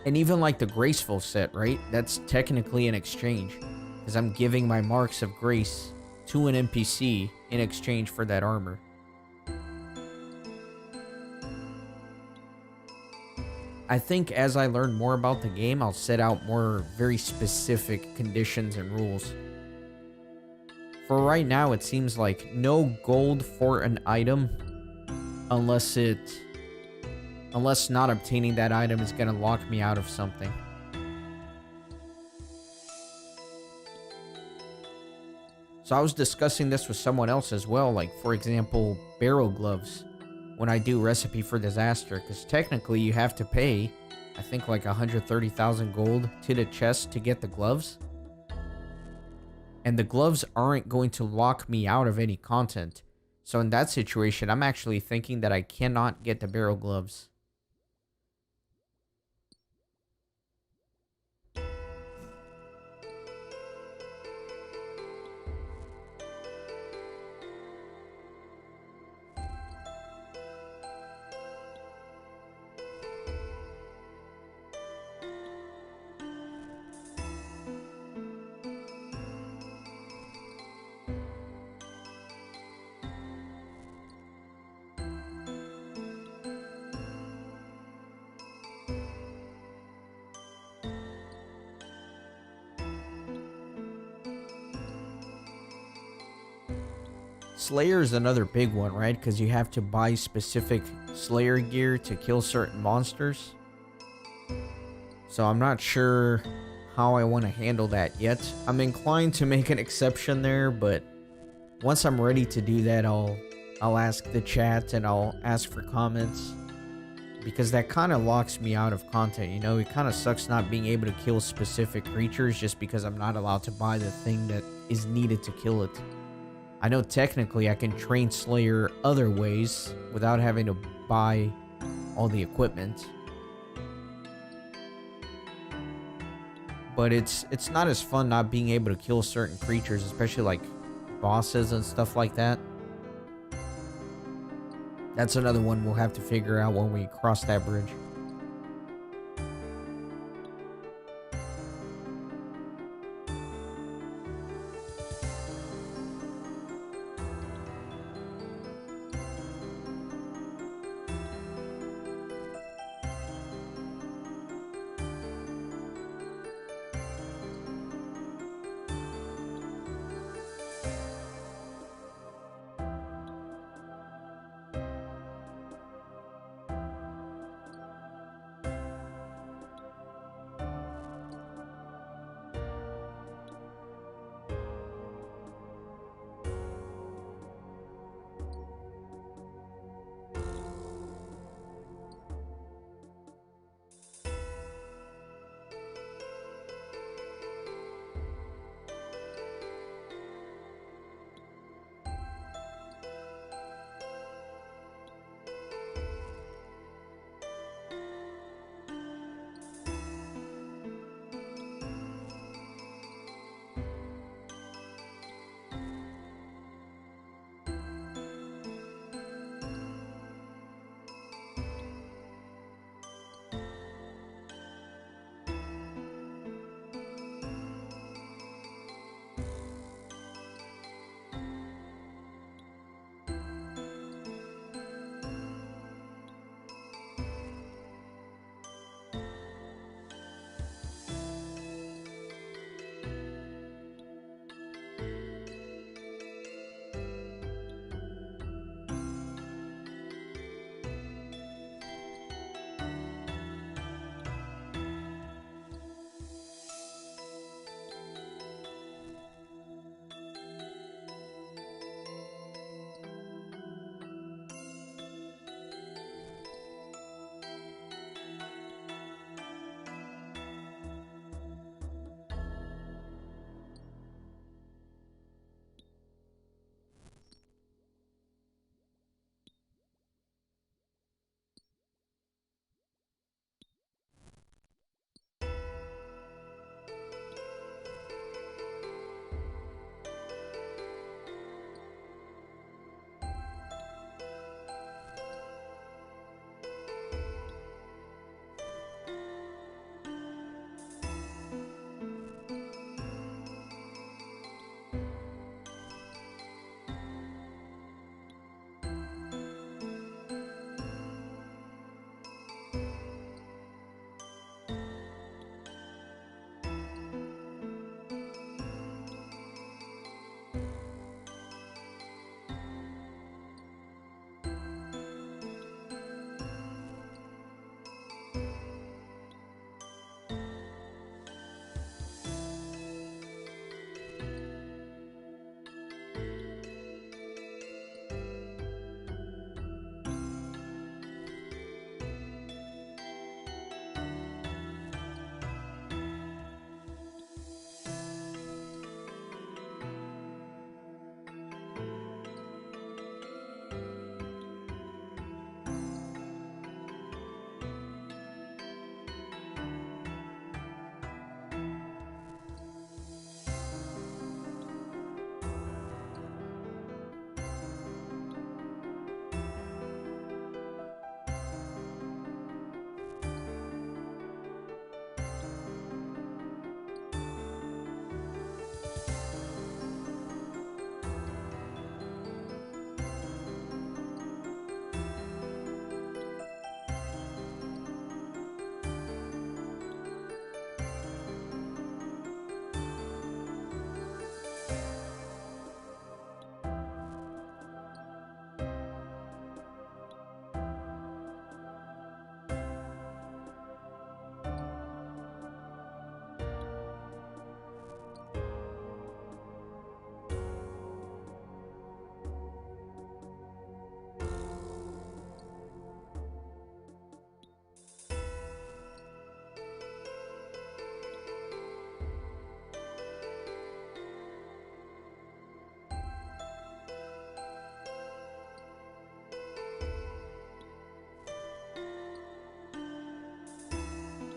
And even like the graceful set, right? That's technically an exchange. Because I'm giving my marks of grace to an NPC in exchange for that armor. I think as I learn more about the game, I'll set out more very specific conditions and rules. For right now, it seems like no gold for an item unless not obtaining that item is going to lock me out of something. So I was discussing this with someone else as well, like for example, barrel gloves. When I do Recipe for Disaster, because technically you have to pay, I think like 130,000 gold to the chest to get the gloves. And the gloves aren't going to lock me out of any content. So in that situation, I'm actually thinking that I cannot get the barrel gloves. Slayer is another big one, right? Because you have to buy specific Slayer gear to kill certain monsters. So I'm not sure how I want to handle that yet. I'm inclined to make an exception there, but once I'm ready to do that, I'll ask the chat and I'll ask for comments, because that kind of locks me out of content. You know, it kind of sucks not being able to kill specific creatures just because I'm not allowed to buy the thing that is needed to kill it. I know technically I can train Slayer other ways without having to buy all the equipment, but it's not as fun not being able to kill certain creatures, especially like bosses and stuff like that. That's another one we'll have to figure out when we cross that bridge.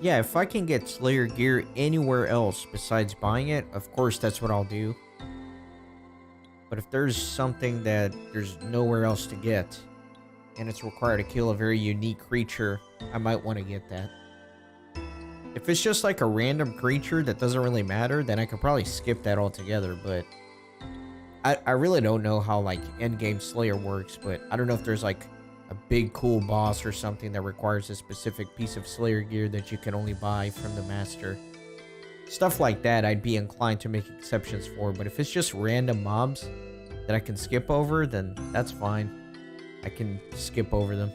Yeah, if I can get Slayer gear anywhere else besides buying it, of course that's what I'll do. But if there's something that there's nowhere else to get, and it's required to kill a very unique creature, I might want to get that. If it's just like a random creature that doesn't really matter, then I could probably skip that altogether, but I really don't know how like endgame Slayer works, but I don't know if there's like a big cool boss or something that requires a specific piece of Slayer gear that you can only buy from the master. Stuff like that I'd be inclined to make exceptions for, but if it's just random mobs that I can skip over, then that's fine. I can skip over them.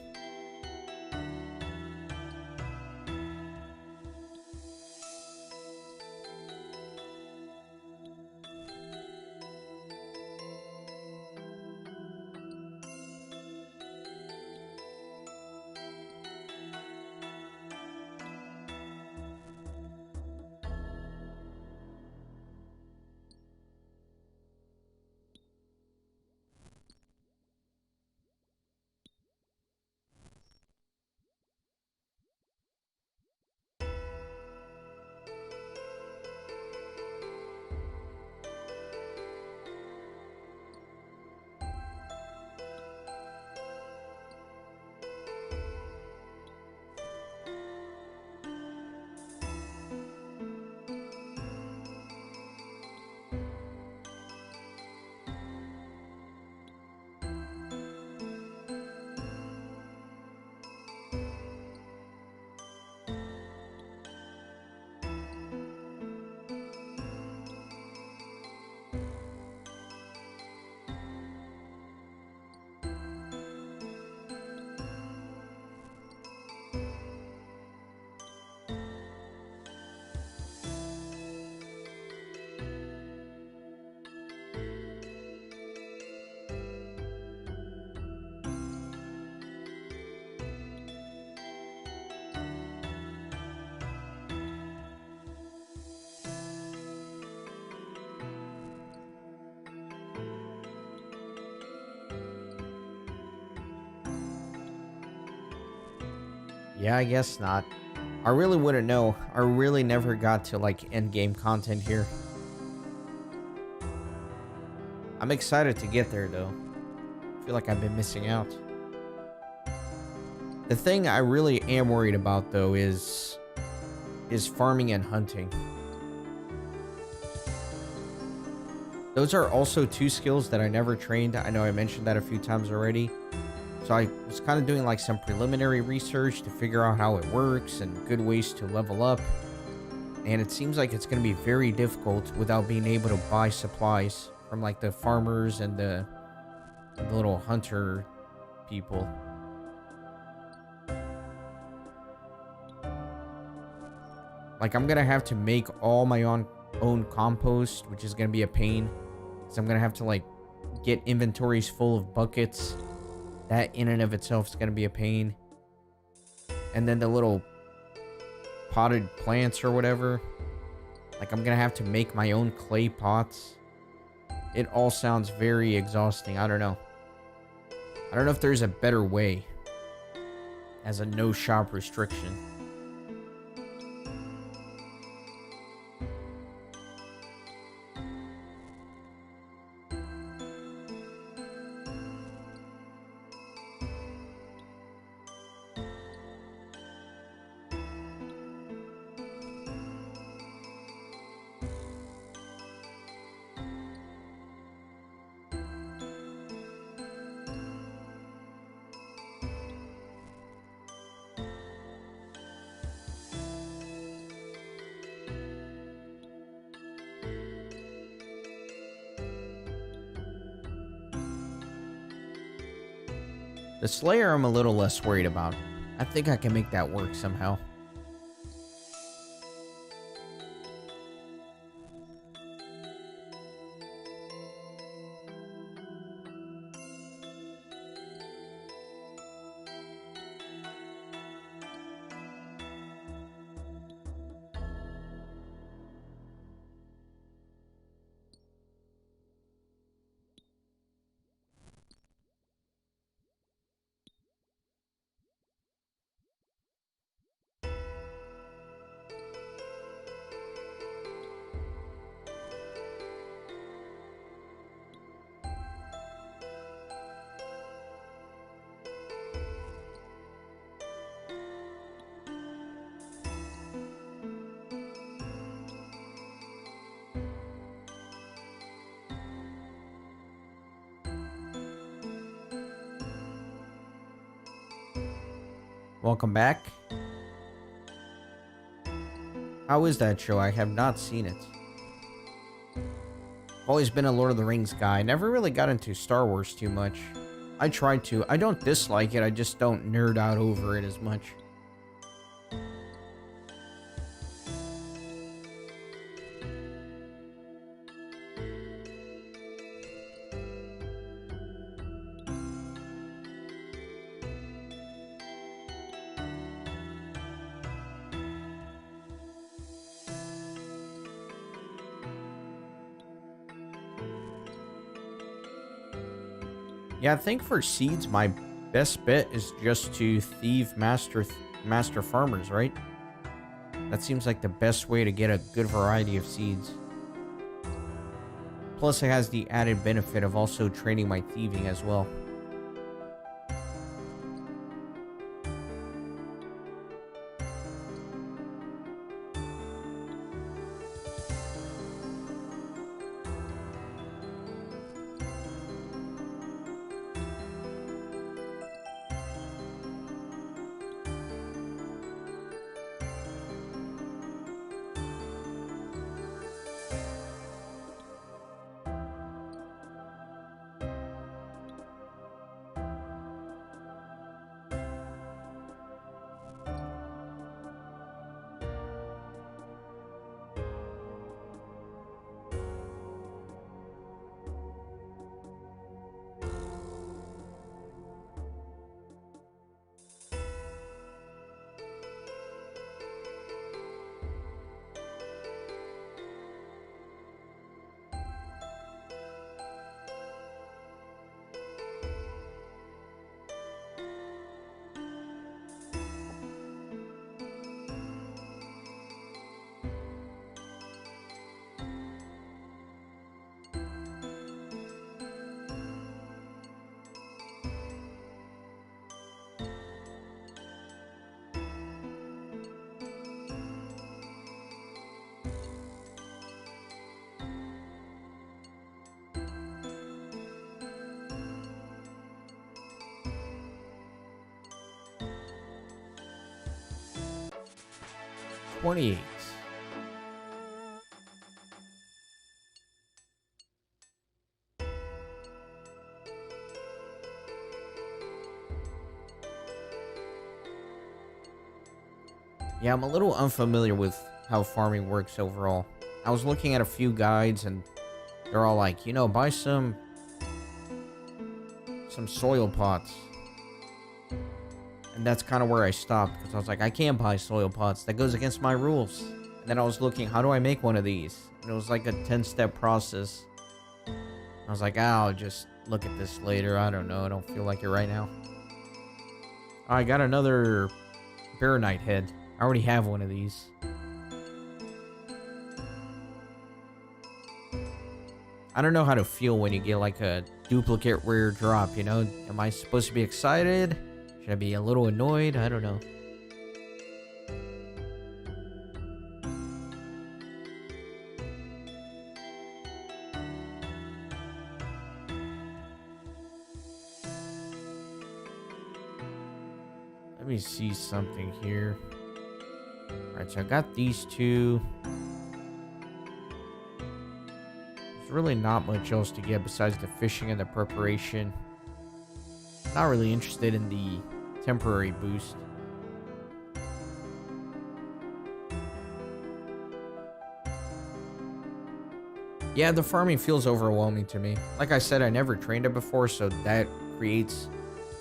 Yeah, I guess not. I really wouldn't know. I really never got to like end game content here. I'm excited to get there though. I feel like I've been missing out. The thing I really am worried about though is farming and hunting. Those are also two skills that I never trained. I know I mentioned that a few times already. So I was kind of doing like some preliminary research to figure out how it works and good ways to level up. And it seems like it's going to be very difficult without being able to buy supplies from like the farmers and the little hunter people. Like I'm going to have to make all my own compost, which is going to be a pain. So I'm going to have to like get inventories full of buckets. That in and of itself is going to be a pain. And then the little potted plants or whatever. Like I'm going to have to make my own clay pots. It all sounds very exhausting. I don't know. I don't know if there's a better way as a no shop restriction. The Slayer I'm a little less worried about. I think I can make that work somehow. Welcome back. How is that show? I have not seen it. Always been a Lord of the Rings guy. Never really got into Star Wars too much. I tried to. I don't dislike it. I just don't nerd out over it as much. Yeah, I think for seeds, my best bet is just to thieve master farmers, right? That seems like the best way to get a good variety of seeds. Plus, it has the added benefit of also training my thieving as well. $28. Yeah, I'm a little unfamiliar with how farming works overall. I was looking at a few guides and they're all like, you know, buy some soil pots. And that's kind of where I stopped because I was like, I can't buy soil pots. That goes against my rules. And then I was looking, how do I make one of these? And it was like a 10-step process. I was like, I'll just look at this later. I don't know. I don't feel like it right now. I got another Baronite head. I already have one of these. I don't know how to feel when you get like a duplicate rare drop, you know? Am I supposed to be excited? Should I be a little annoyed? I don't know. Let me see something here. Alright, so I got these two. There's really not much else to get besides the fishing and the preparation. Not really interested in the temporary boost. Yeah, the farming feels overwhelming to me. Like I said, I never trained it before, so that creates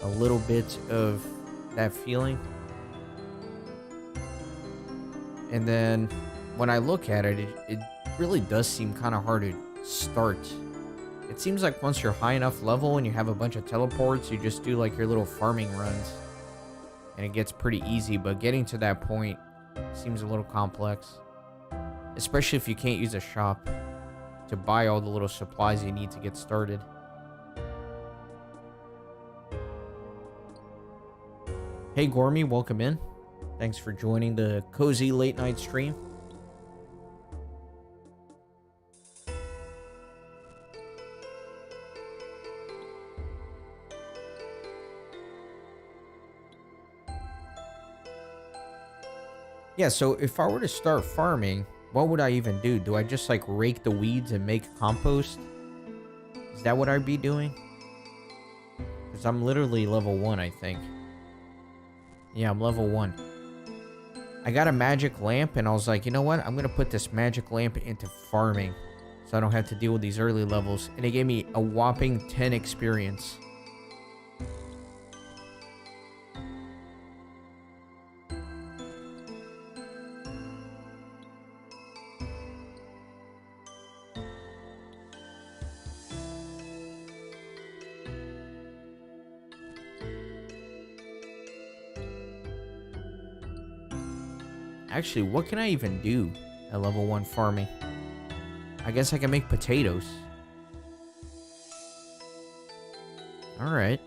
a little bit of that feeling. And then when I look at it, it really does seem kind of hard to start. It seems like once you're high enough level and you have a bunch of teleports, you just do like your little farming runs. And it gets pretty easy, but getting to that point seems a little complex. Especially if you can't use a shop to buy all the little supplies you need to get started. Hey Gormy, welcome in. Thanks for joining the cozy late night stream. Yeah, so if I were to start farming, what would I even do? Do I just like rake the weeds and make compost? Is that what I'd be doing? Because I'm literally level 1, I think. Yeah, I'm level 1. I got a magic lamp and I was like, you know what? I'm going to put this magic lamp into farming so I don't have to deal with these early levels. And it gave me a whopping 10 experience. Actually, what can I even do at level 1 farming? I guess I can make potatoes. Alright.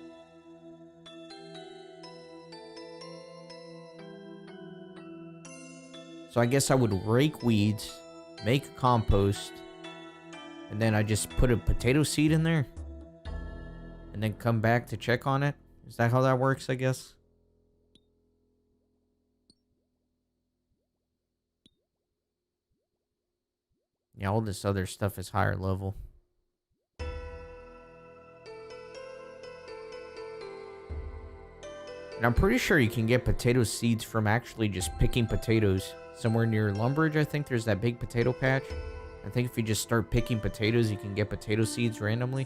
So I guess I would rake weeds, make compost, and then I just put a potato seed in there? And then come back to check on it? Is that how that works, I guess? Yeah, all this other stuff is higher level. And I'm pretty sure you can get potato seeds from actually just picking potatoes. Somewhere near Lumbridge, I think there's that big potato patch. I think if you just start picking potatoes, you can get potato seeds randomly.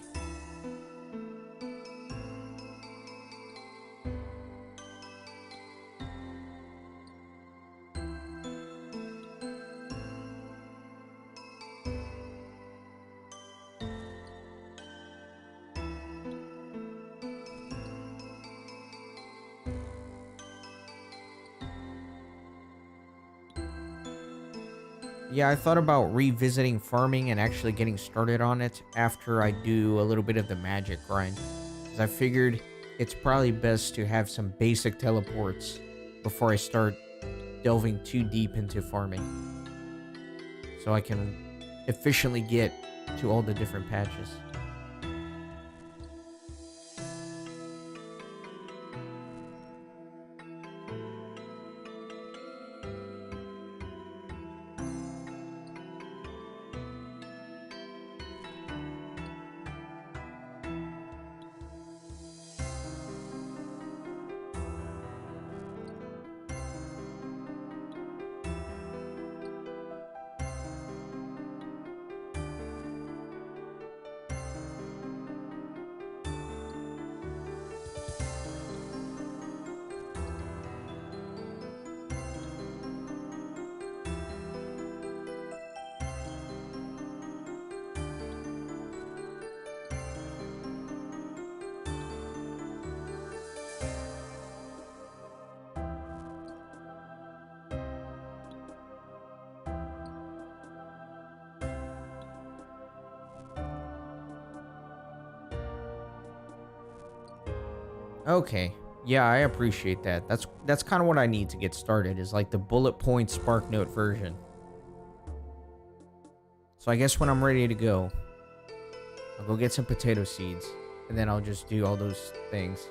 Yeah, I thought about revisiting farming and actually getting started on it after I do a little bit of the magic grind. Because I figured it's probably best to have some basic teleports before I start delving too deep into farming. So I can efficiently get to all the different patches. Okay. Yeah, I appreciate that. That's kind of what I need to get started, is like the bullet point Spark Note version. So I guess when I'm ready to go, I'll go get some potato seeds, and then I'll just do all those things.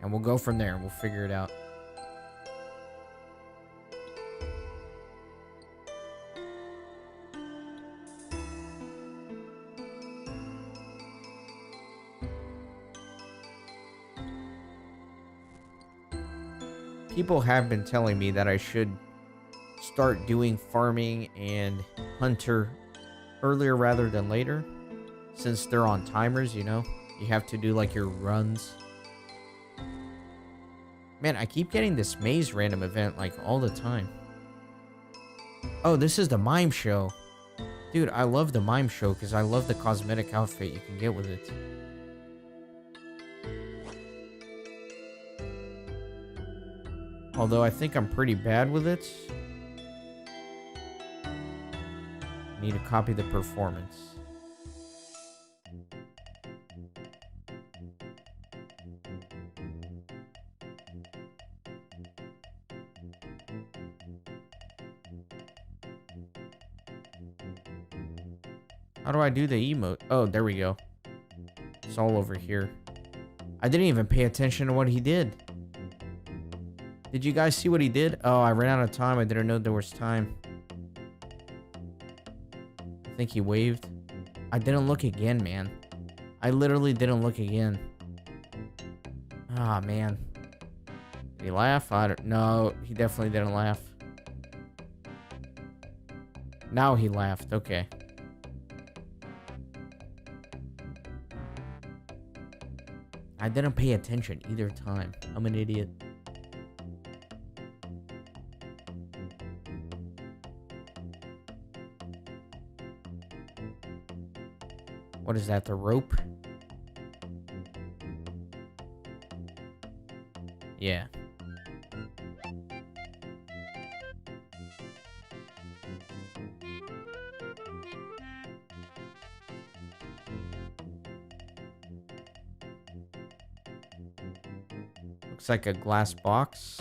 And we'll go from there, and we'll figure it out. People have been telling me that I should start doing farming and hunter earlier rather than later, since they're on timers, you know? You have to do like your runs. Man, I keep getting this maze random event like all the time. Oh, this is the mime show. Dude, I love the mime show because I love the cosmetic outfit you can get with it. Although I think I'm pretty bad with it. Need to copy the performance. How do I do the emote? Oh, there we go. It's all over here. I didn't even pay attention to what he did. Did you guys see what he did? Oh, I ran out of time. I didn't know there was time. I think he waved. I didn't look again, man. I literally didn't look again. Ah, man. Did he laugh? I don't know. He definitely didn't laugh. Now he laughed. Okay. I didn't pay attention either time. I'm an idiot. What is that? The rope? Yeah. Looks like a glass box.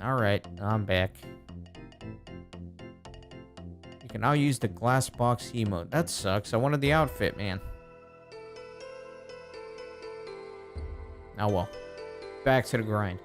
Alright, I'm back. You can now use the glass box emote. That sucks. I wanted the outfit, man. Oh well. Back to the grind.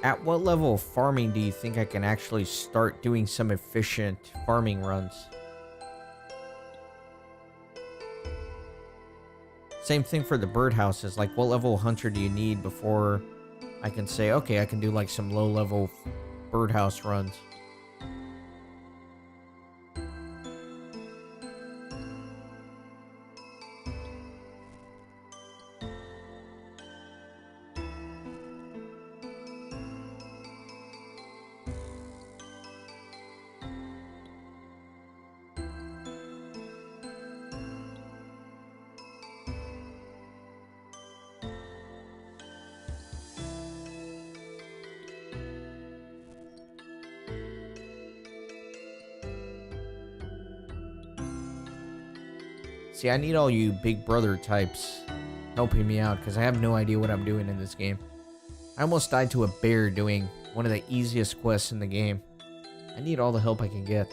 At what level of farming do you think I can actually start doing some efficient farming runs? Same thing for the birdhouses. Like, what level hunter do you need before I can say, okay, I can do like some low-level birdhouse runs? See, I need all you big brother types helping me out, because I have no idea what I'm doing in this game. I almost died to a bear doing one of the easiest quests in the game. I need all the help I can get.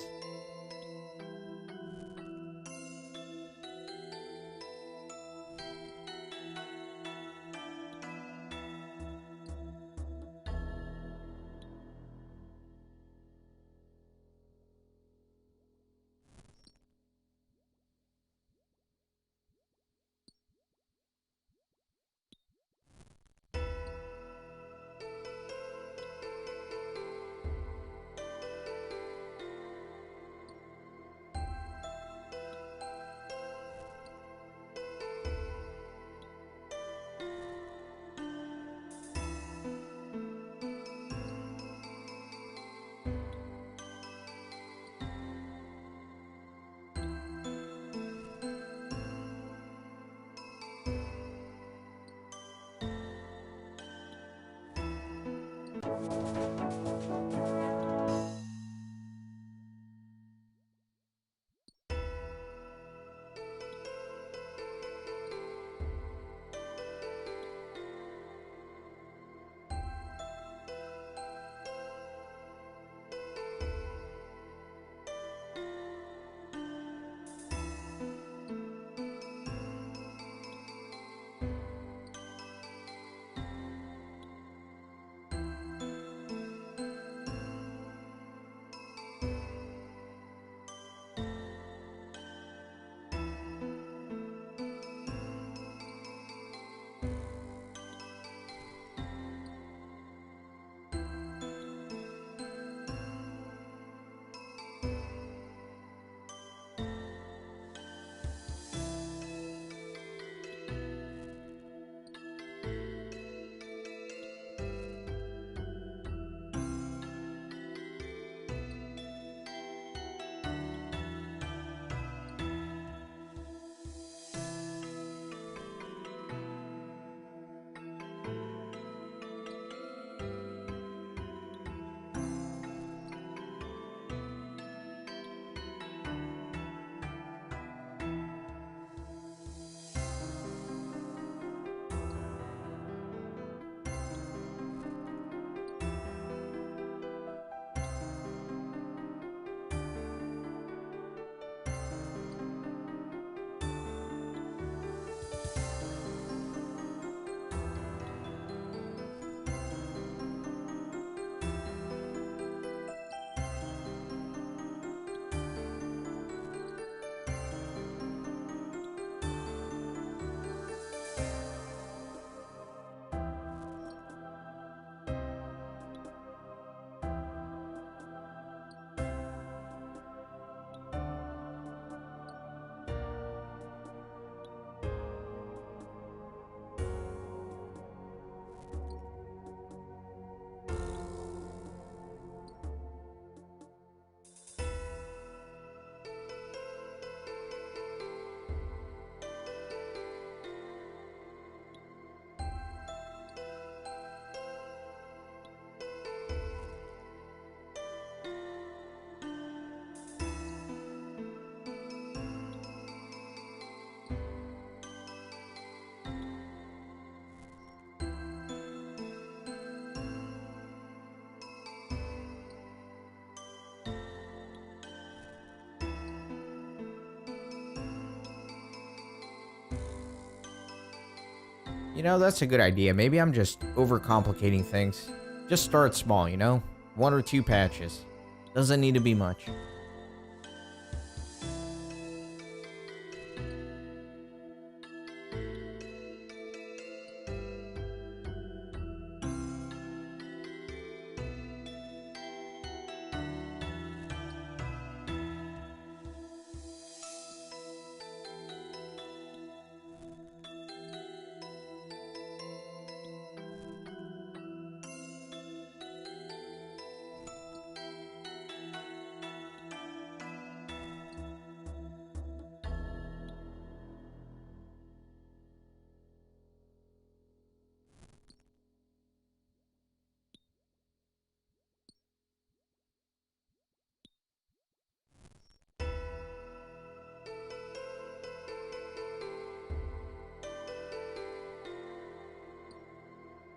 You know, that's a good idea. Maybe I'm just overcomplicating things. Just start small, you know? 1 or 2 patches. Doesn't need to be much.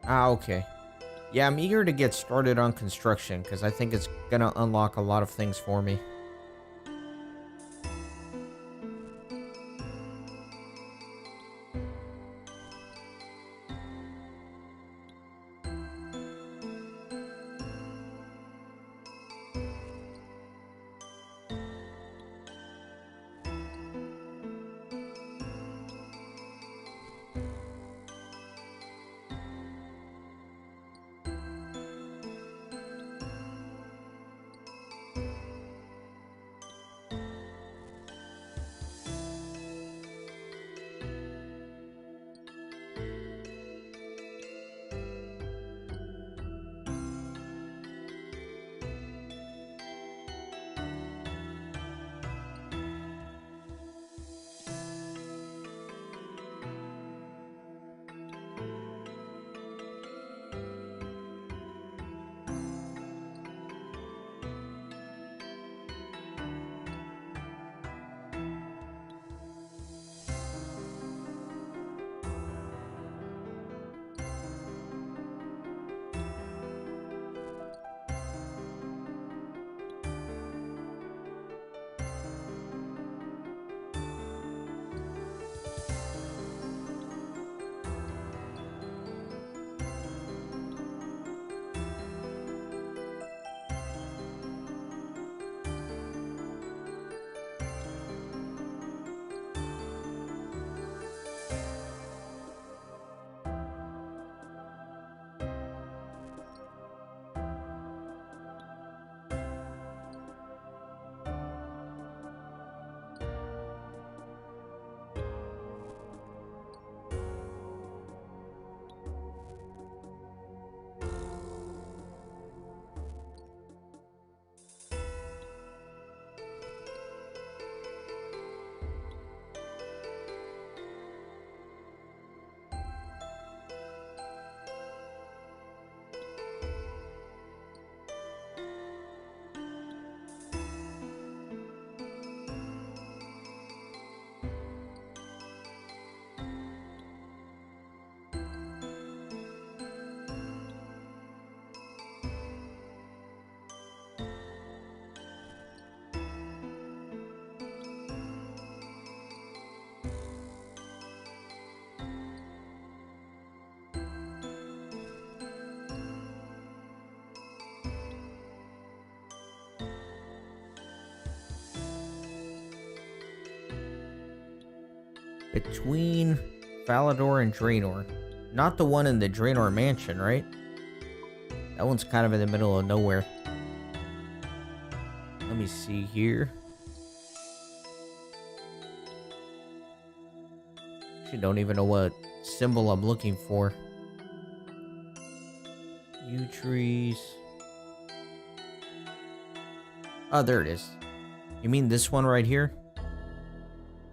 Ah, okay. Yeah, I'm eager to get started on construction because I think it's gonna unlock a lot of things for me. Between Falador and Draenor. Not the one in the Draenor mansion, right? That one's kind of in the middle of nowhere. Let me see here. Actually, don't even know what symbol I'm looking for. Yew trees. Oh, there it is. You mean this one right here?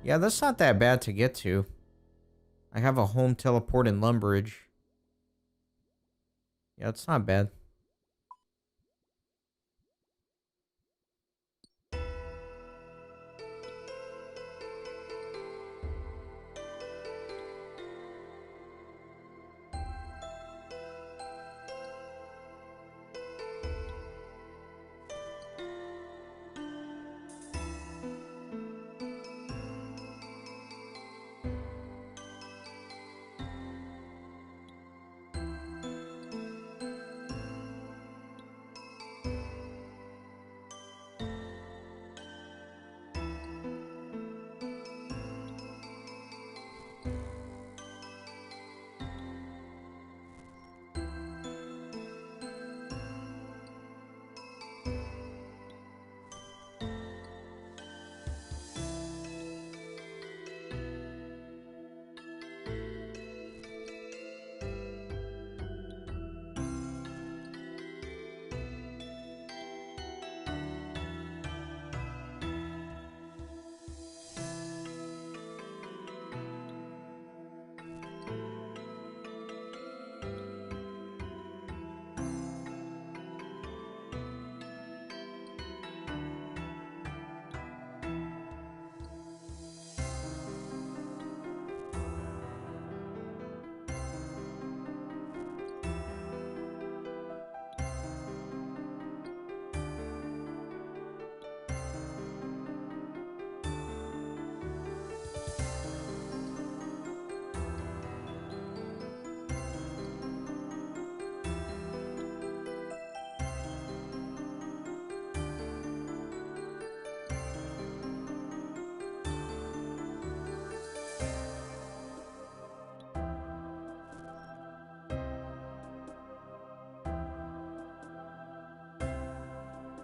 Yeah, that's not that bad to get to. I have a home teleport in Lumbridge. Yeah, it's not bad.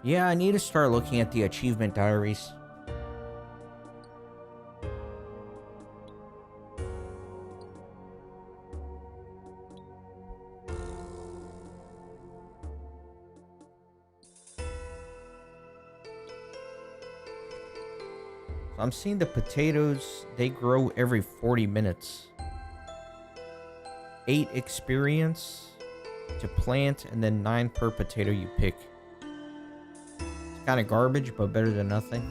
Yeah, I need to start looking at the achievement diaries. So I'm seeing the potatoes, they grow every 40 minutes. 8 experience to plant, and then 9 per potato you pick. It's kind of garbage, but better than nothing.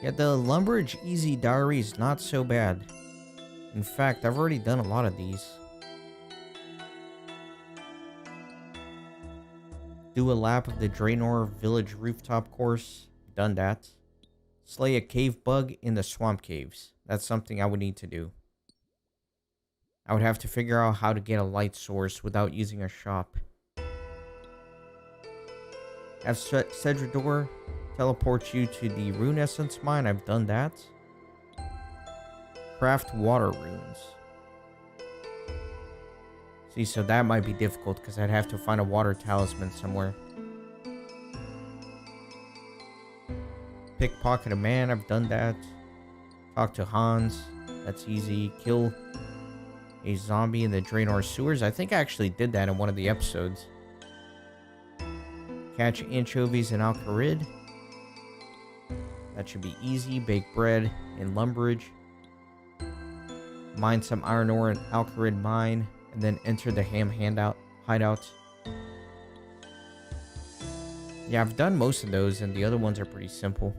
Yeah, the Lumberage Easy Diary is not so bad. In fact, I've already done a lot of these. Do a lap of the Draenor Village rooftop course. Done that. Slay a cave bug in the swamp caves. That's something I would need to do. I would have to figure out how to get a light source without using a shop. Have Cedrador teleport you to the Rune Essence mine. I've done that. Craft water runes. See, so that might be difficult because I'd have to find a water talisman somewhere. Pickpocket a man. I've done that. Talk to Hans. That's easy. Kill a zombie in the Draenor sewers. I think I actually did that in one of the episodes. Catch anchovies in Alcarid. That should be easy. Bake bread in Lumberage. Mine some iron ore in Alcarid mine. And then enter the ham hideout. Yeah, I've done most of those, and the other ones are pretty simple.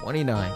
$29.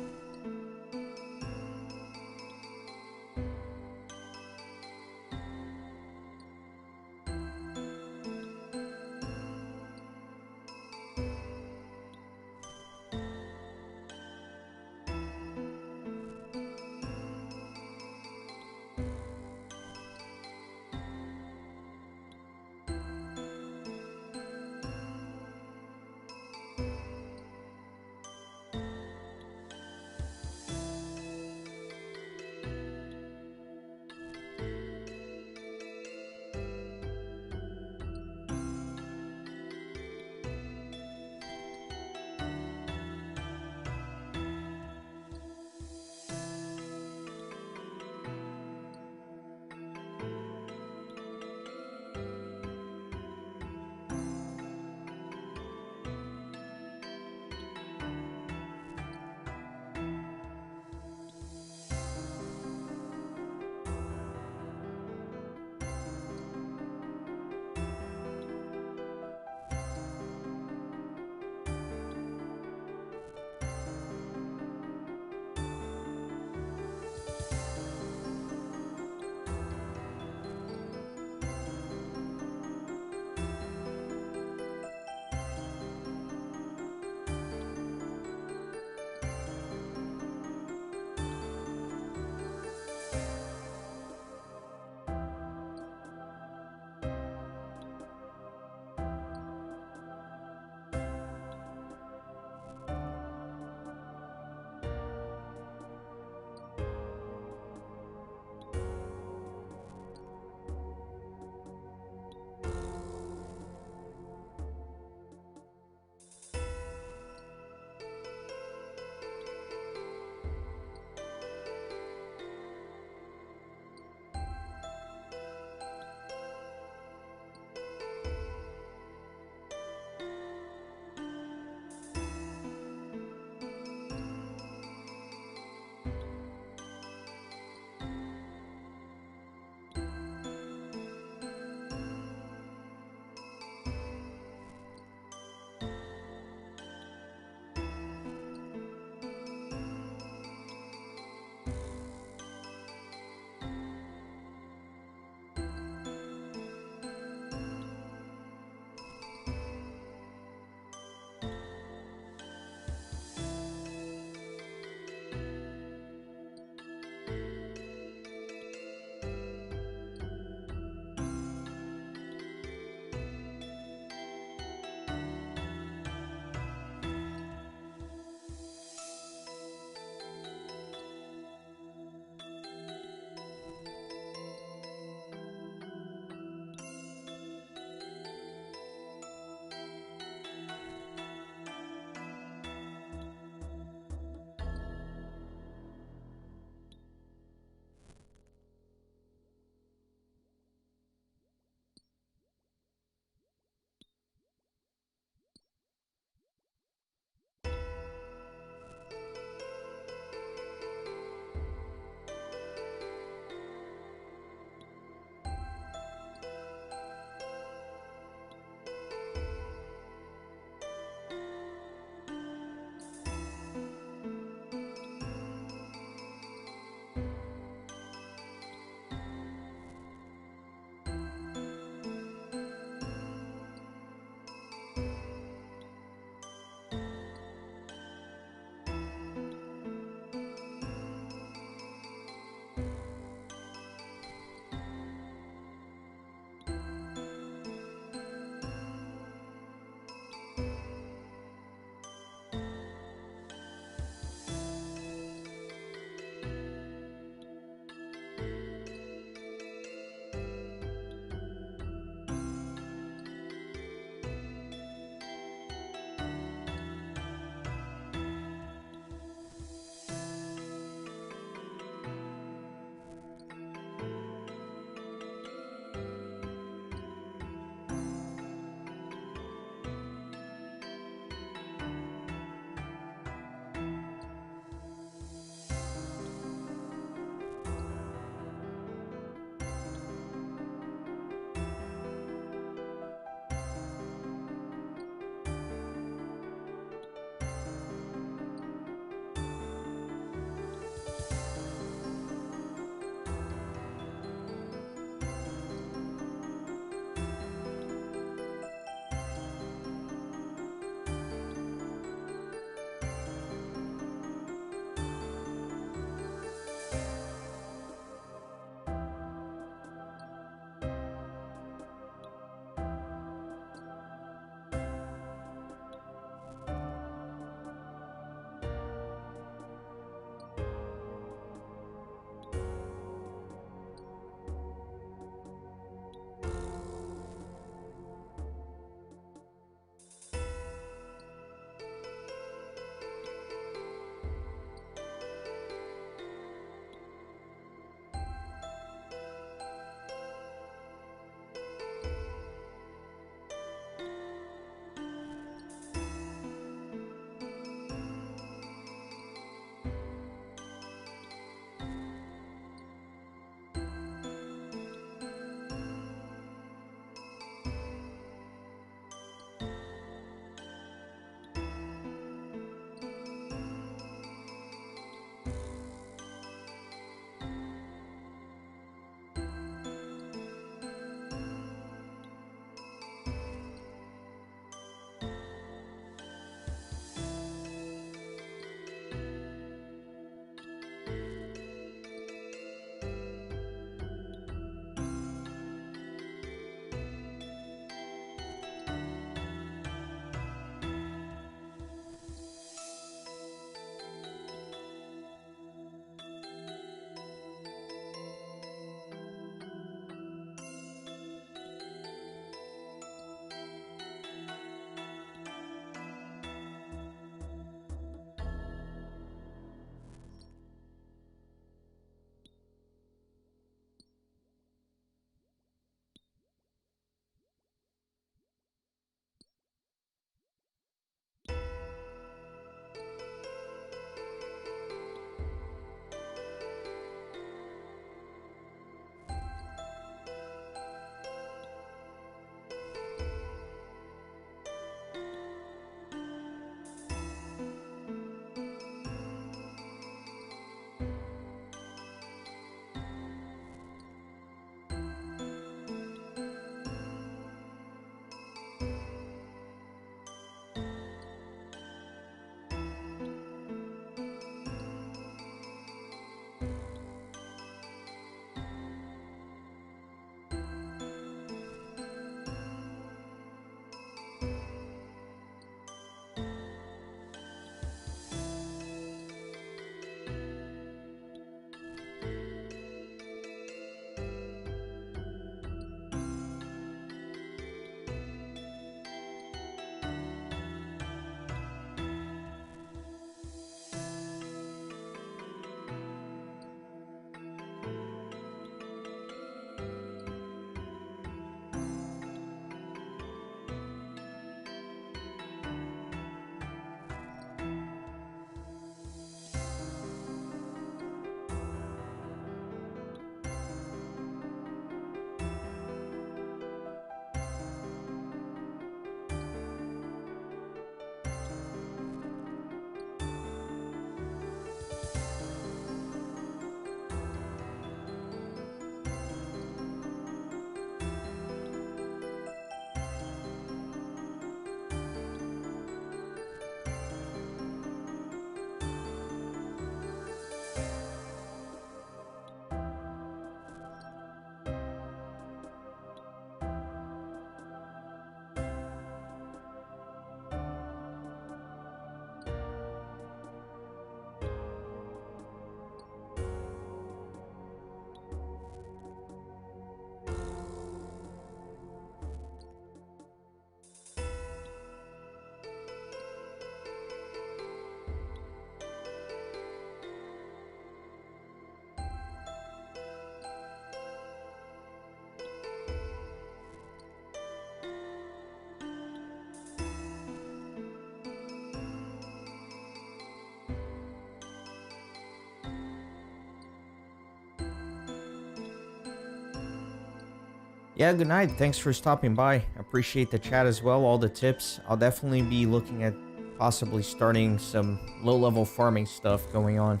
Yeah, good night. Thanks for stopping by. Appreciate the chat as well, all the tips. I'll definitely be looking at possibly starting some low-level farming stuff going on.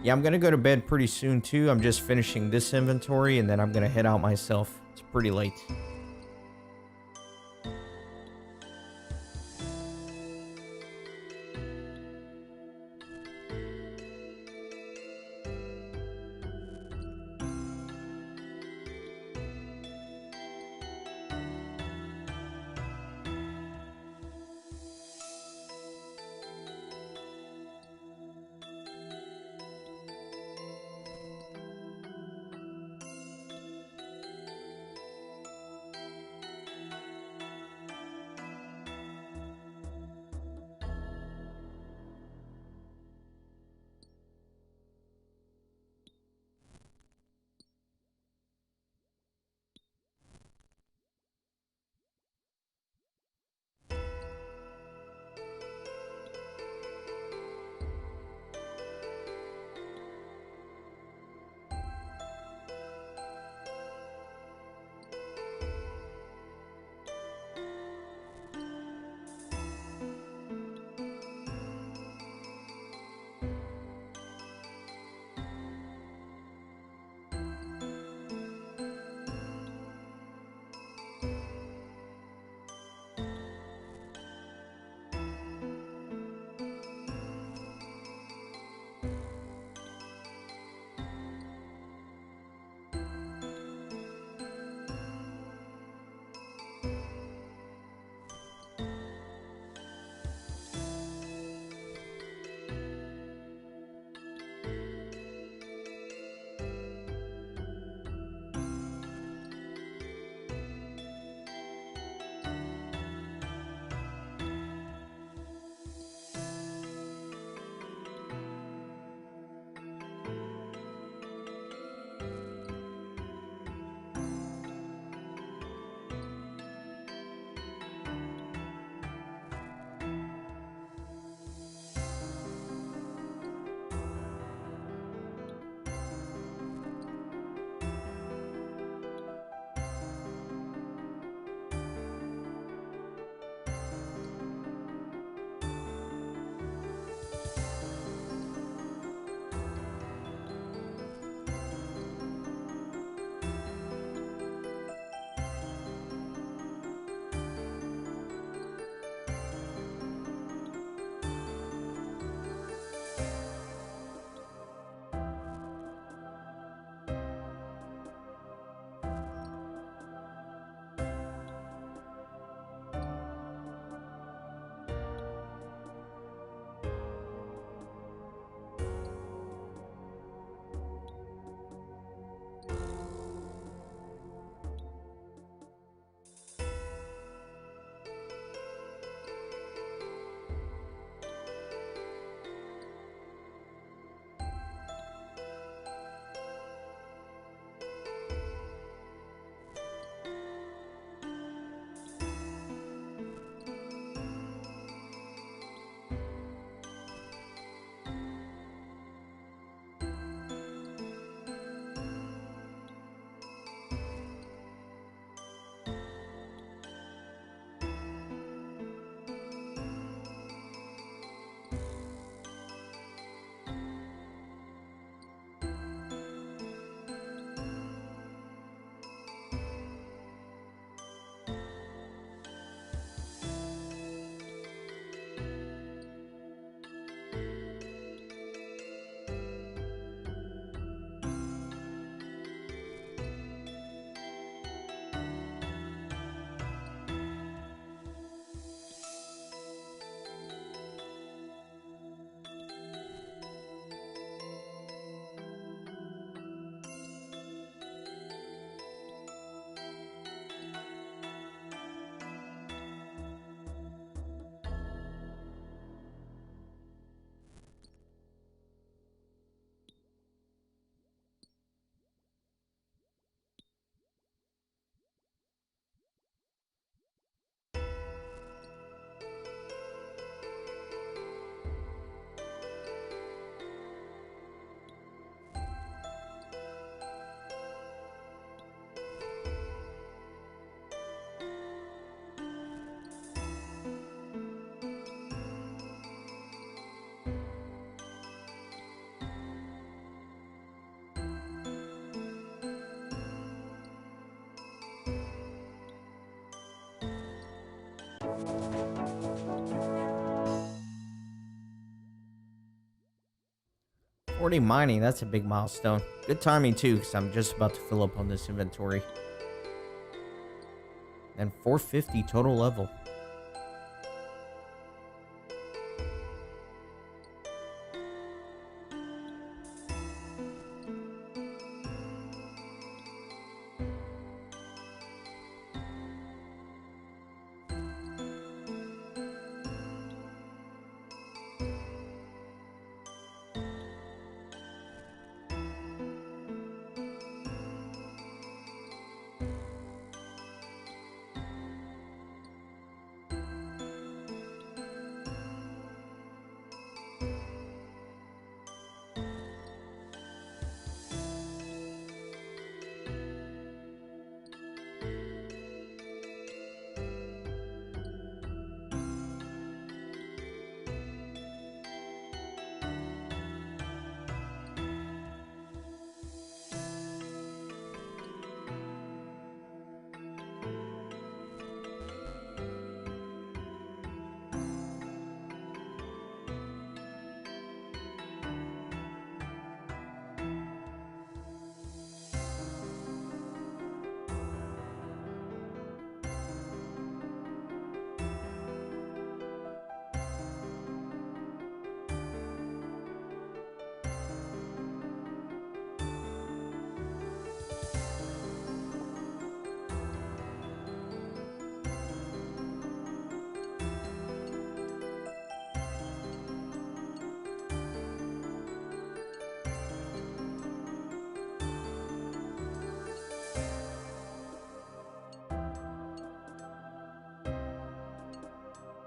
Yeah, I'm gonna go to bed pretty soon too. I'm just finishing this inventory and then I'm gonna head out myself. It's pretty late. 40 mining, that's a big milestone. Good timing too, because I'm just about to fill up on this inventory. And 450 total level.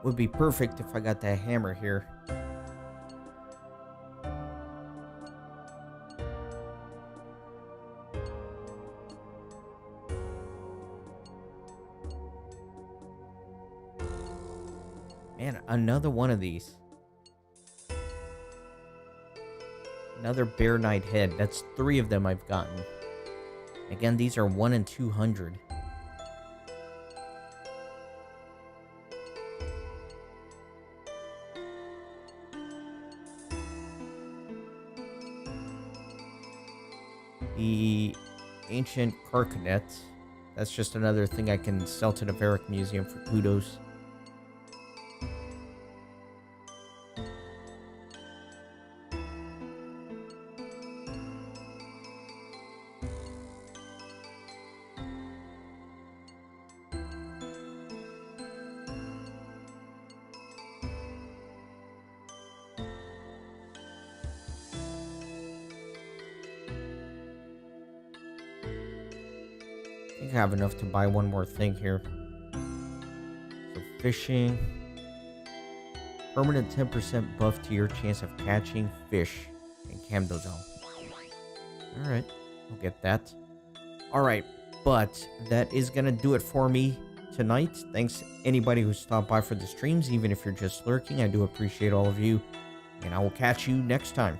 Would be perfect if I got that hammer here. Man, another one of these. Another Bear Knight head. That's 3 of them I've gotten. Again, these are 1 in 200. The ancient carcanet. That's just another thing I can sell to the Varric Museum for kudos. I think I have enough to buy one more thing here. So fishing. Permanent 10% buff to your chance of catching fish in Camdozaal. Alright, I'll get that. Alright, but that is going to do it for me tonight. Thanks anybody who stopped by for the streams, even if you're just lurking. I do appreciate all of you. And I will catch you next time.